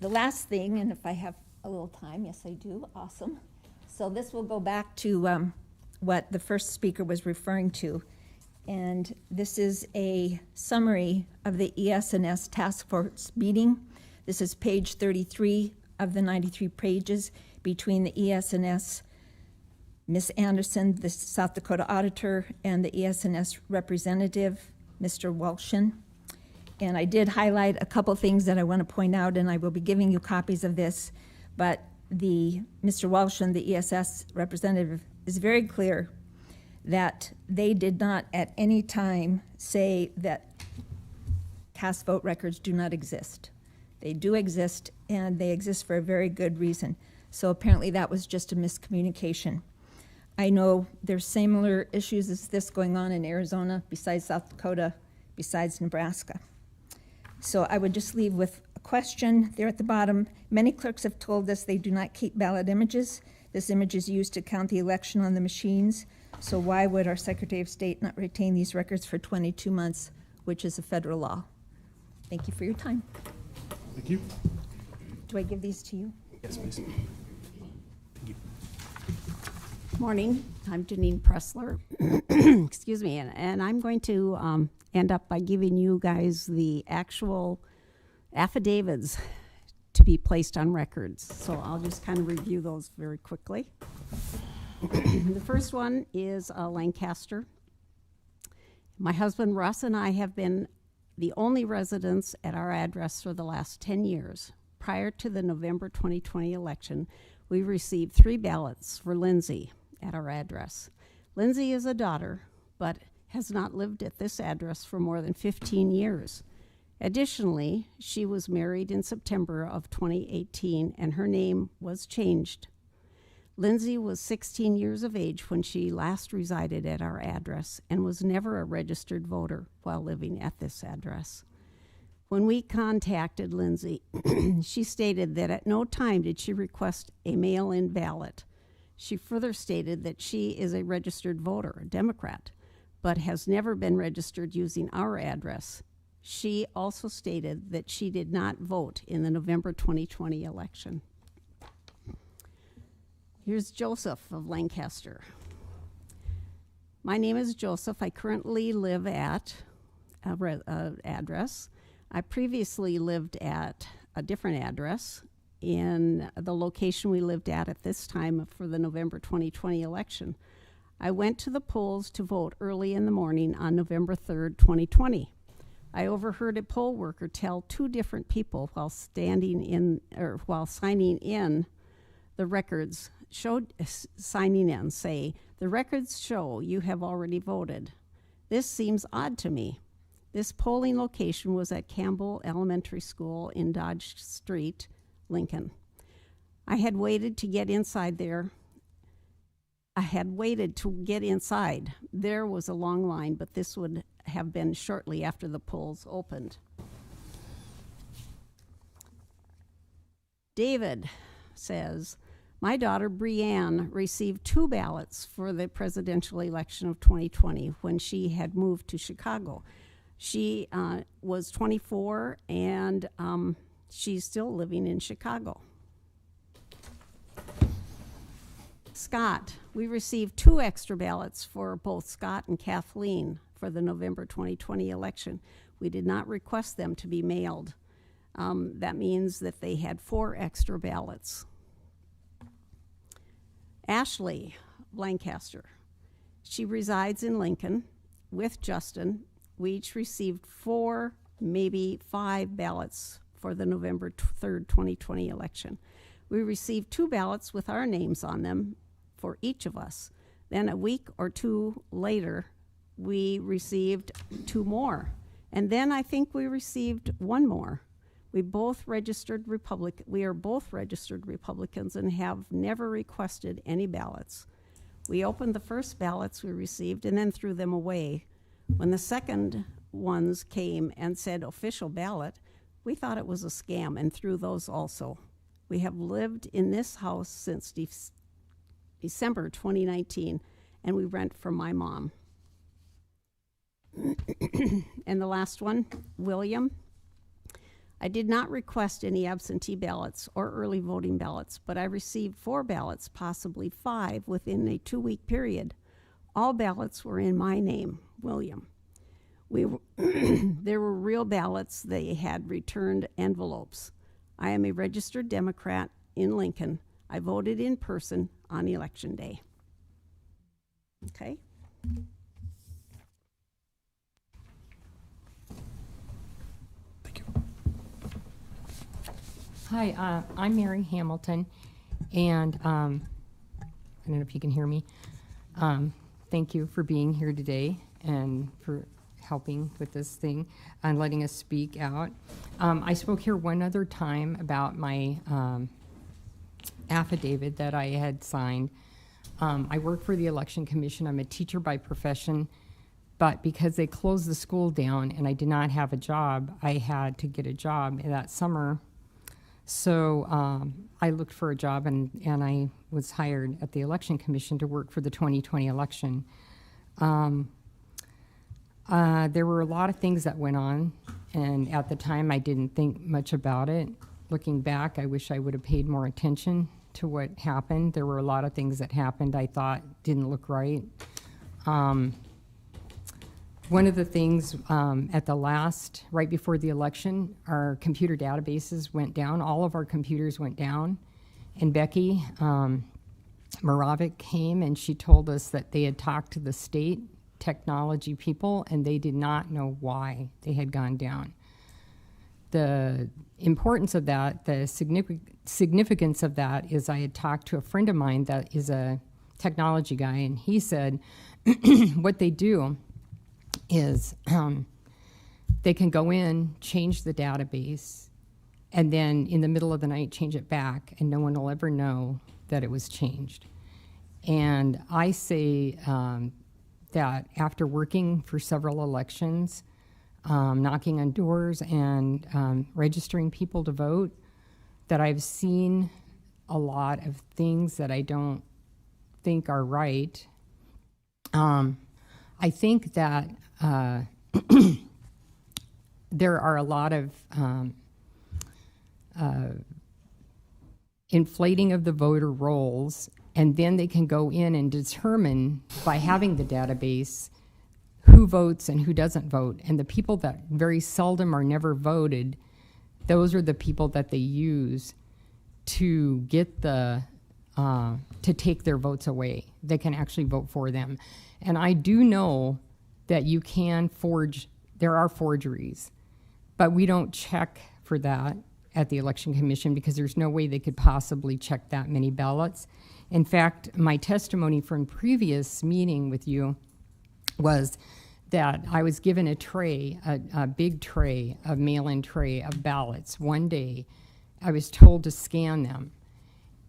The last thing, and if I have a little time, yes I do, awesome. So this will go back to what the first speaker was referring to. And this is a summary of the ES&S Task Force meeting. This is page 33 of the 93 pages between the ES&S, Ms. Anderson, the South Dakota auditor, and the ES&S representative, Mr. Walshin. And I did highlight a couple things that I want to point out, and I will be giving you copies of this. But Mr. Walshin, the ESS representative, is very clear that they did not at any time say that cast vote records do not exist. They do exist, and they exist for a very good reason. So apparently that was just a miscommunication. I know there's similar issues as this going on in Arizona, besides South Dakota, besides Nebraska. So I would just leave with a question there at the bottom. Many clerks have told us they do not keep ballot images. This image is used to count the election on the machines. So why would our Secretary of State not retain these records for 22 months, which is a federal law? Thank you for your time. Thank you. Do I give these to you? Yes, please. Thank you. Morning, I'm Janine Pressler. Excuse me, and I'm going to end up by giving you guys the actual affidavits to be placed on records. So I'll just kind of review those very quickly. The first one is Lancaster. My husband Russ and I have been the only residents at our address for the last 10 years. Prior to the November 2020 election, we received 3 ballots for Lindsay at our address. Lindsay is a daughter, but has not lived at this address for more than 15 years. Additionally, she was married in September of 2018 and her name was changed. Lindsay was 16 years of age when she last resided at our address and was never a registered voter while living at this address. When we contacted Lindsay, she stated that at no time did she request a mail-in ballot. She further stated that she is a registered voter, a Democrat, but has never been registered using our address. She also stated that she did not vote in the November 2020 election. Here's Joseph of Lancaster. My name is Joseph. I currently live at an address. I previously lived at a different address in the location we lived at this time for the November 2020 election. I went to the polls to vote early in the morning on November 3rd, 2020. I overheard a poll worker tell 2 different people while signing in the records, say, "The records show you have already voted." This seems odd to me. This polling location was at Campbell Elementary School in Dodge Street, Lincoln. I had waited to get inside. There was a long line, but this would have been shortly after the polls opened. David says, my daughter Brianne received 2 ballots for the presidential election of 2020 when she had moved to Chicago. She was 24 and she's still living in Chicago. Scott, we received 2 extra ballots for both Scott and Kathleen for the November 2020 election. We did not request them to be mailed. That means that they had 4 extra ballots. Ashley Lancaster. She resides in Lincoln with Justin. We each received 4, maybe 5 ballots for the November 3rd, 2020 election. We received 2 ballots with our names on them for each of us. Then a week or 2 later, we received 2 more. And then I think we received 1 more. We are both registered Republicans and have never requested any ballots. We opened the first ballots we received and then threw them away. When the second ones came and said official ballot, we thought it was a scam and threw those also. We have lived in this house since December 2019, and we rent from my mom. And the last one, William. I did not request any absentee ballots or early voting ballots, but I received 4 ballots, possibly 5, within a 2-week period. All ballots were in my name, William. There were real ballots. They had returned envelopes. I am a registered Democrat in Lincoln. I voted in person on Election Day. Okay? Hi, I'm Mary Hamilton, and I don't know if you can hear me. Thank you for being here today and for helping with this thing and letting us speak out. I spoke here one other time about my affidavit that I had signed. I work for the Election Commission. I'm a teacher by profession, but because they closed the school down and I did not have a job, I had to get a job that summer. So I looked for a job and I was hired at the Election Commission to work for the 2020 election. There were a lot of things that went on, and at the time I didn't think much about it. Looking back, I wish I would have paid more attention to what happened. There were a lot of things that happened I thought didn't look right. One of the things at the right before the election, our computer databases went down. All of our computers went down. And Becky Moravik came and she told us that they had talked to the state technology people and they did not know why they had gone down. The importance of that, the significance of that is I had talked to a friend of mine that is a technology guy, and he said what they do is they can go in, change the database, and then in the middle of the night change it back, and no one will ever know that it was changed. And I say that after working for several elections, knocking on doors and registering people to vote, that I've seen a lot of things that I don't think are right. I think that there are a lot of inflating of the voter rolls, and then they can go in and determine by having the database who votes and who doesn't vote. And the people that very seldom or never voted, those are the people that they use to get to take their votes away. They can actually vote for them. And I do know that you can forge, there are forgeries, but we don't check for that at the Election Commission because there's no way they could possibly check that many ballots. In fact, my testimony from previous meeting with you was that I was given a tray, a big tray, a mail-in tray of ballots one day. I was told to scan them.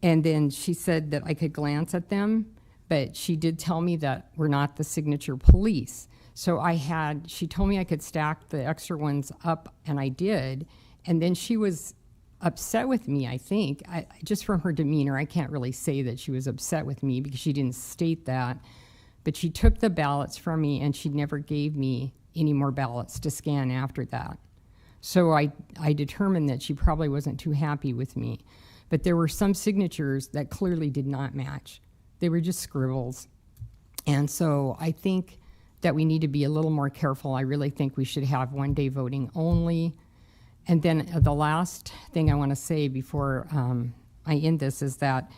And then she said that I could glance at them, but she did tell me that we're not the signature police. So she told me I could stack the extra ones up, and I did. And then she was upset with me, I think. Just from her demeanor, I can't really say that she was upset with me because she didn't state that. But she took the ballots from me, and she never gave me any more ballots to scan after that. So I determined that she probably wasn't too happy with me. But there were some signatures that clearly did not match. They were just scribbles. And so I think that we need to be a little more careful. I really think we should have one-day voting only. And then the last thing I want to say before I end this is that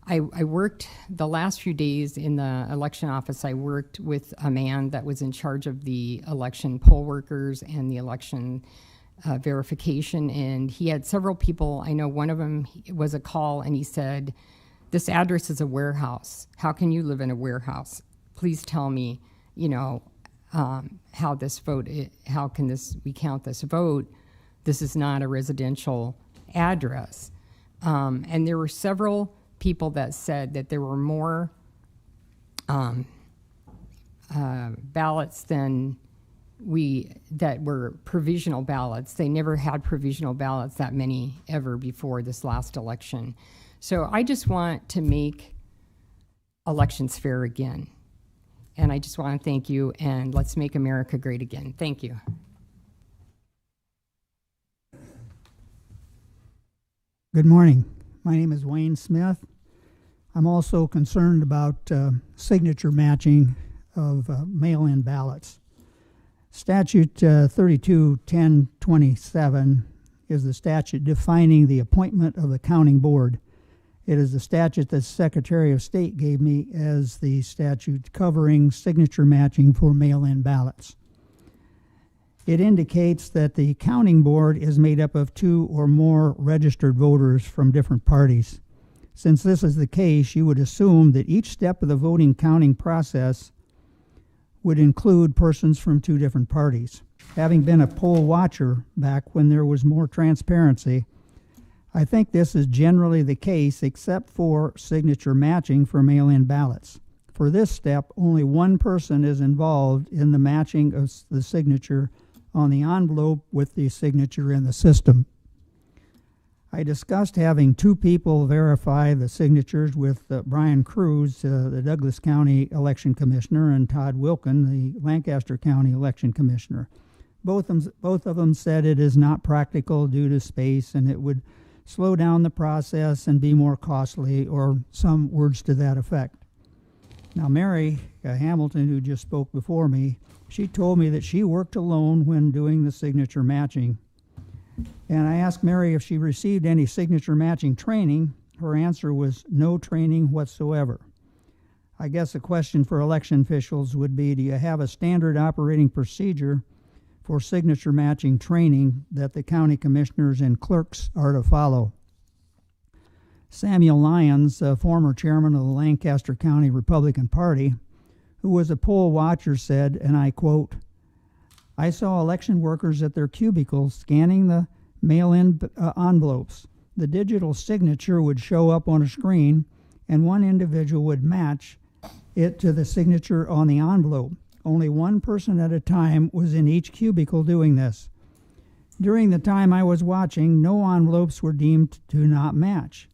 I worked the last few days in the election office. I worked with a man that was in charge of the election poll workers and the election verification, and he had several people. I know one of them was a call, and he said, "This address is a warehouse. How can you live in a warehouse? Please tell me, how this vote, how can we count this vote? This is not a residential address." And there were several people that said that there were more ballots than that were provisional ballots. They never had provisional ballots that many ever before this last election. So I just want to make elections fair again. And I just want to thank you, and let's make America great again. Thank you. Good morning. My name is Wayne Smith. I'm also concerned about signature matching of mail-in ballots. Statute 32-1027 is the statute defining the appointment of the counting board. It is the statute that the Secretary of State gave me as the statute covering signature matching for mail-in ballots. It indicates that the counting board is made up of 2 or more registered voters from different parties. Since this is the case, you would assume that each step of the voting counting process would include persons from 2 different parties. Having been a poll watcher back when there was more transparency, I think this is generally the case except for signature matching for mail-in ballots. For this step, only one person is involved in the matching of the signature on the envelope with the signature in the system. I discussed having 2 people verify the signatures with Brian Cruz, the Douglas County Election Commissioner, and Todd Wilkin, the Lancaster County Election Commissioner. Both of them said it is not practical due to space, and it would slow down the process and be more costly, or some words to that effect. Now, Mary Hamilton, who just spoke before me, she told me that she worked alone when doing the signature matching. And I asked Mary if she received any signature matching training. Her answer was no training whatsoever. I guess a question for election officials would be, do you have a standard operating procedure for signature matching training that the county commissioners and clerks are to follow? Samuel Lyons, former chairman of the Lancaster County Republican Party, who was a poll watcher, said, and I quote, "I saw election workers at their cubicles scanning the mail-in envelopes. The digital signature would show up on a screen, and one individual would match it to the signature on the envelope. Only one person at a time was in each cubicle doing this. During the time I was watching, no envelopes were deemed to not match.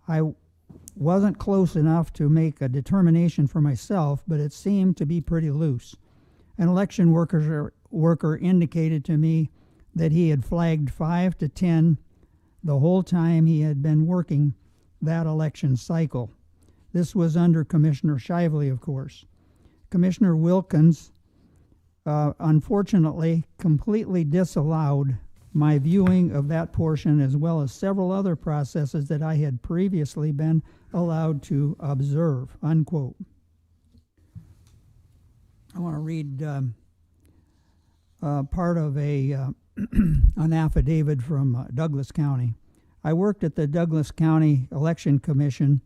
I wasn't close enough to make a determination for myself, but it seemed to be pretty loose. An election worker indicated to me that he had flagged 5 to 10 the whole time he had been working that election cycle. This was under Commissioner Shively, of course. Commissioner Wilkins, unfortunately, completely disallowed my viewing of that portion, as well as several other processes that I had previously been allowed to observe," unquote. I want to read part of an affidavit from Douglas County. I worked at the Douglas County Election Commission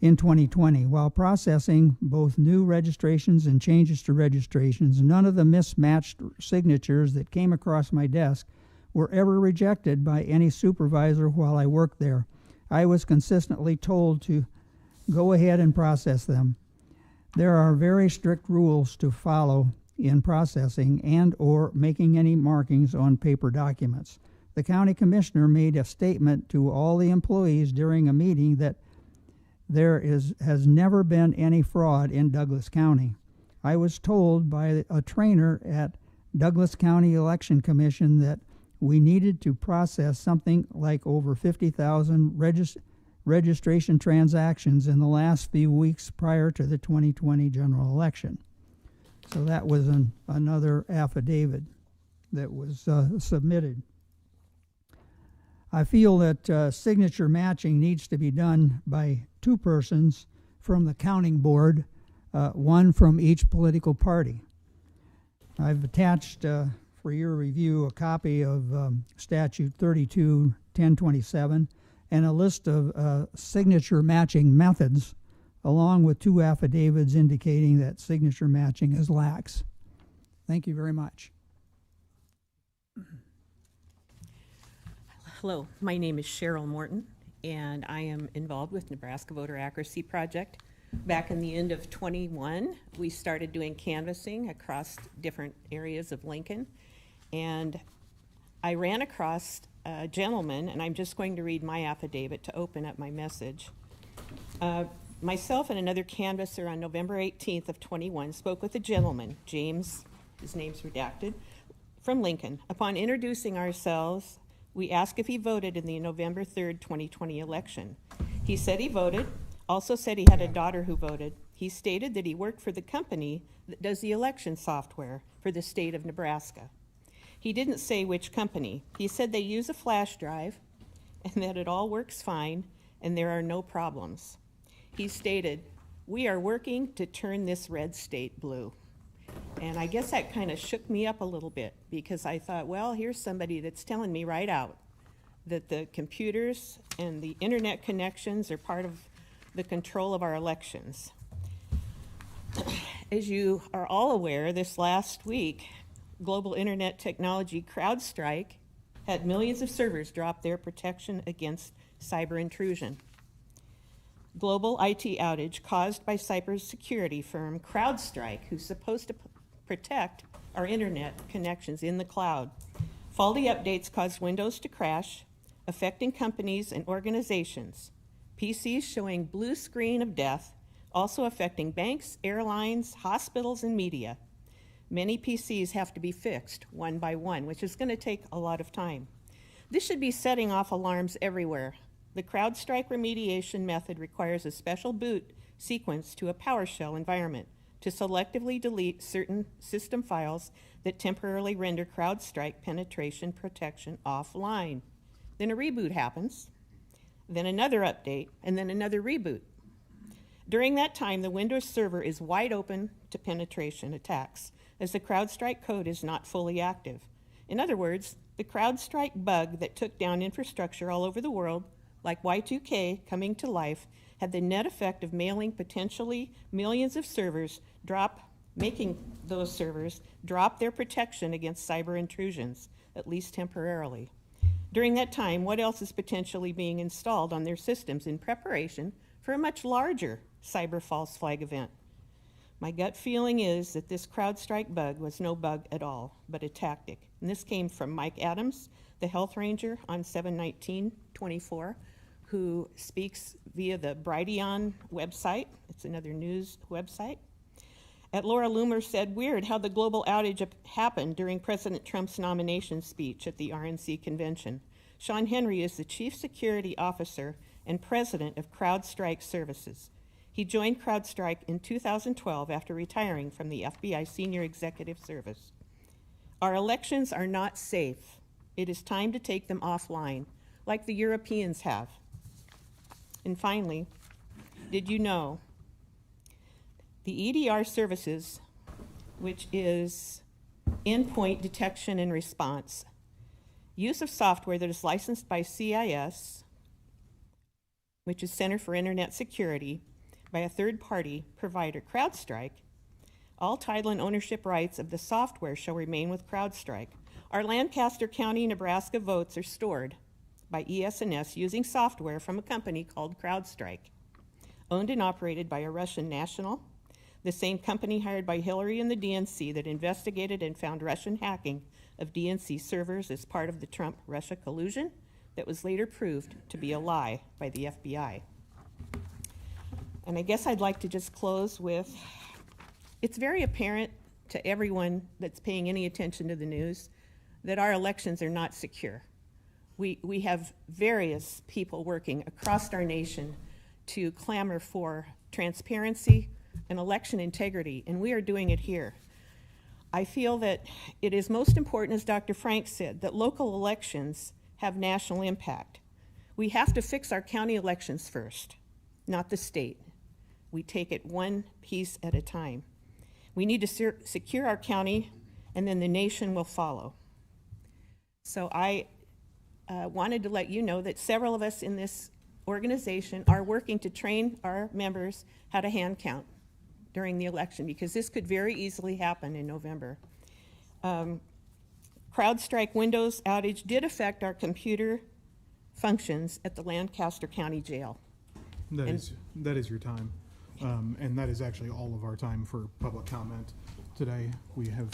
in 2020. While processing both new registrations and changes to registrations, none of the mismatched signatures that came across my desk were ever rejected by any supervisor while I worked there. I was consistently told to go ahead and process them. There are very strict rules to follow in processing and or making any markings on paper documents. The county commissioner made a statement to all the employees during a meeting that there has never been any fraud in Douglas County. I was told by a trainer at Douglas County Election Commission that we needed to process something like over 50,000 registration transactions in the last few weeks prior to the 2020 general election. So that was another affidavit that was submitted. I feel that signature matching needs to be done by 2 persons from the counting board, 1 from each political party. I've attached for your review a copy of Statute 32-1027 and a list of signature matching methods, along with 2 affidavits indicating that signature matching is lax. Thank you very much. Hello, my name is Cheryl Morton, and I am involved with Nebraska Voter Accuracy Project. Back in the end of 21, we started doing canvassing across different areas of Lincoln, and I ran across a gentleman, and I'm just going to read my affidavit to open up my message. Myself and another canvasser on November 18th of 21 spoke with a gentleman, James, his name's redacted, from Lincoln. Upon introducing ourselves, we asked if he voted in the November 3rd, 2020 election. He said he voted, also said he had a daughter who voted. He stated that he worked for the company that does the election software for the state of Nebraska. He didn't say which company. He said they use a flash drive and that it all works fine and there are no problems. He stated, "We are working to turn this red state blue." And I guess that kind of shook me up a little bit, because I thought, well, here's somebody that's telling me right out that the computers and the internet connections are part of the control of our elections. As you are all aware, this last week, global internet technology CrowdStrike had millions of servers drop their protection against cyber intrusion. Global IT outage caused by cybersecurity firm CrowdStrike, who's supposed to protect our internet connections in the cloud. Faulty updates caused Windows to crash, affecting companies and organizations. PCs showing blue screen of death, also affecting banks, airlines, hospitals, and media. Many PCs have to be fixed one by one, which is going to take a lot of time. This should be setting off alarms everywhere. The CrowdStrike remediation method requires a special boot sequence to a PowerShell environment to selectively delete certain system files that temporarily render CrowdStrike penetration protection offline. Then a reboot happens, then another update, and then another reboot. During that time, the Windows server is wide open to penetration attacks, as the CrowdStrike code is not fully active. In other words, the CrowdStrike bug that took down infrastructure all over the world, like Y2K coming to life, had the net effect of mailing potentially millions of servers making those servers drop their protection against cyber intrusions, at least temporarily. During that time, what else is potentially being installed on their systems in preparation for a much larger cyber false flag event? My gut feeling is that this CrowdStrike bug was no bug at all, but a tactic. And this came from Mike Adams, the health ranger on 7/19/24, who speaks via the Brighteon website. It's another news website. Laura Loomer said, "Weird how the global outage happened during President Trump's nomination speech at the RNC convention." Sean Henry is the Chief Security Officer and President of CrowdStrike Services. He joined CrowdStrike in 2012 after retiring from the FBI Senior Executive Service. Our elections are not safe. It is time to take them offline, like the Europeans have. And finally, did you know the EDR services, which is endpoint detection and response, use of software that is licensed by CIS, which is Center for Internet Security, by a third-party provider, CrowdStrike, all title and ownership rights of the software shall remain with CrowdStrike. Our Lancaster County, Nebraska votes are stored by ES&S using software from a company called CrowdStrike, owned and operated by a Russian national, the same company hired by Hillary and the DNC that investigated and found Russian hacking of DNC servers as part of the Trump-Russia collusion that was later proved to be a lie by the FBI. And I guess I'd like to just close with, it's very apparent to everyone that's paying any attention to the news that our elections are not secure. We have various people working across our nation to clamor for transparency and election integrity, and we are doing it here. I feel that it is most important, as Dr. Frank said, that local elections have national impact. We have to fix our county elections first, not the state. We take it one piece at a time. We need to secure our county, and then the nation will follow. So I wanted to let you know that several of us in this organization are working to train our members how to hand count during the election, because this could very easily happen in November. CrowdStrike Windows outage did affect our computer functions at the Lancaster County Jail. That is your time. And that is actually all of our time for public comment today. We have,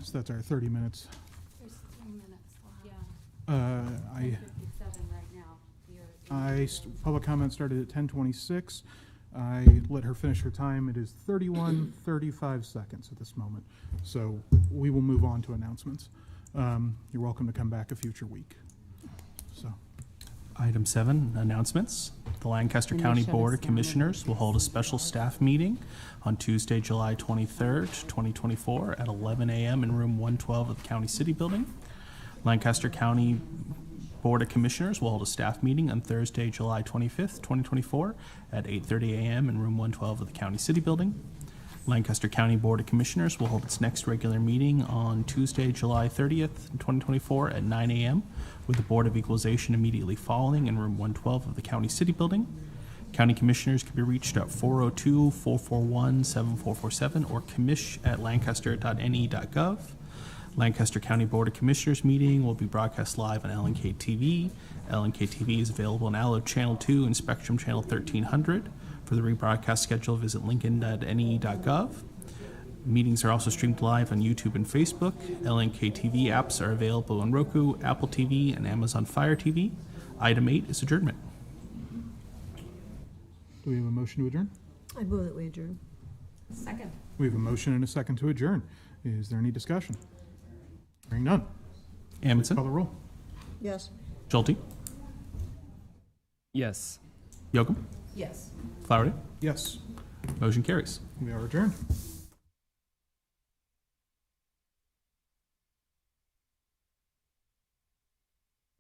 so that's our 30 minutes. There's 3 minutes left. Yeah. 57 right now. Public comment started at 10:26. I let her finish her time. It is 31:35 seconds at this moment. So we will move on to announcements. You're welcome to come back a future week. So. Item 7, announcements. The Lancaster County Board of Commissioners will hold a special staff meeting on Tuesday, July 23rd, 2024 at 11 a.m. in room 112 of the County City Building. Lancaster County Board of Commissioners will hold a staff meeting on Thursday, July 25th, 2024 at 8:30 a.m. in room 112 of the County City Building. Lancaster County Board of Commissioners will hold its next regular meeting on Tuesday, July 30th, 2024 at 9 a.m. with the Board of Equalization immediately following in room 112 of the County City Building. County Commissioners can be reached at 402-441-7447 or commish@lancaster.ne.gov. Lancaster County Board of Commissioners meeting will be broadcast live on LNK TV. LNK TV is available on Allo Channel 2 and Spectrum Channel 1300. For the rebroadcast schedule, visit lincoln.ne.gov. Meetings are also streamed live on YouTube and Facebook. LNK TV apps are available on Roku, Apple TV, and Amazon Fire TV. Item 8 is adjournment. Do we have a motion to adjourn? I move that we adjourn. Second. We have a motion and a second to adjourn. Is there any discussion? Hearing none. Amundsen? Call the roll. Yes. Schulte? Yes. Yocum? Yes. Flowerday? Yes. Motion carries. We are adjourned.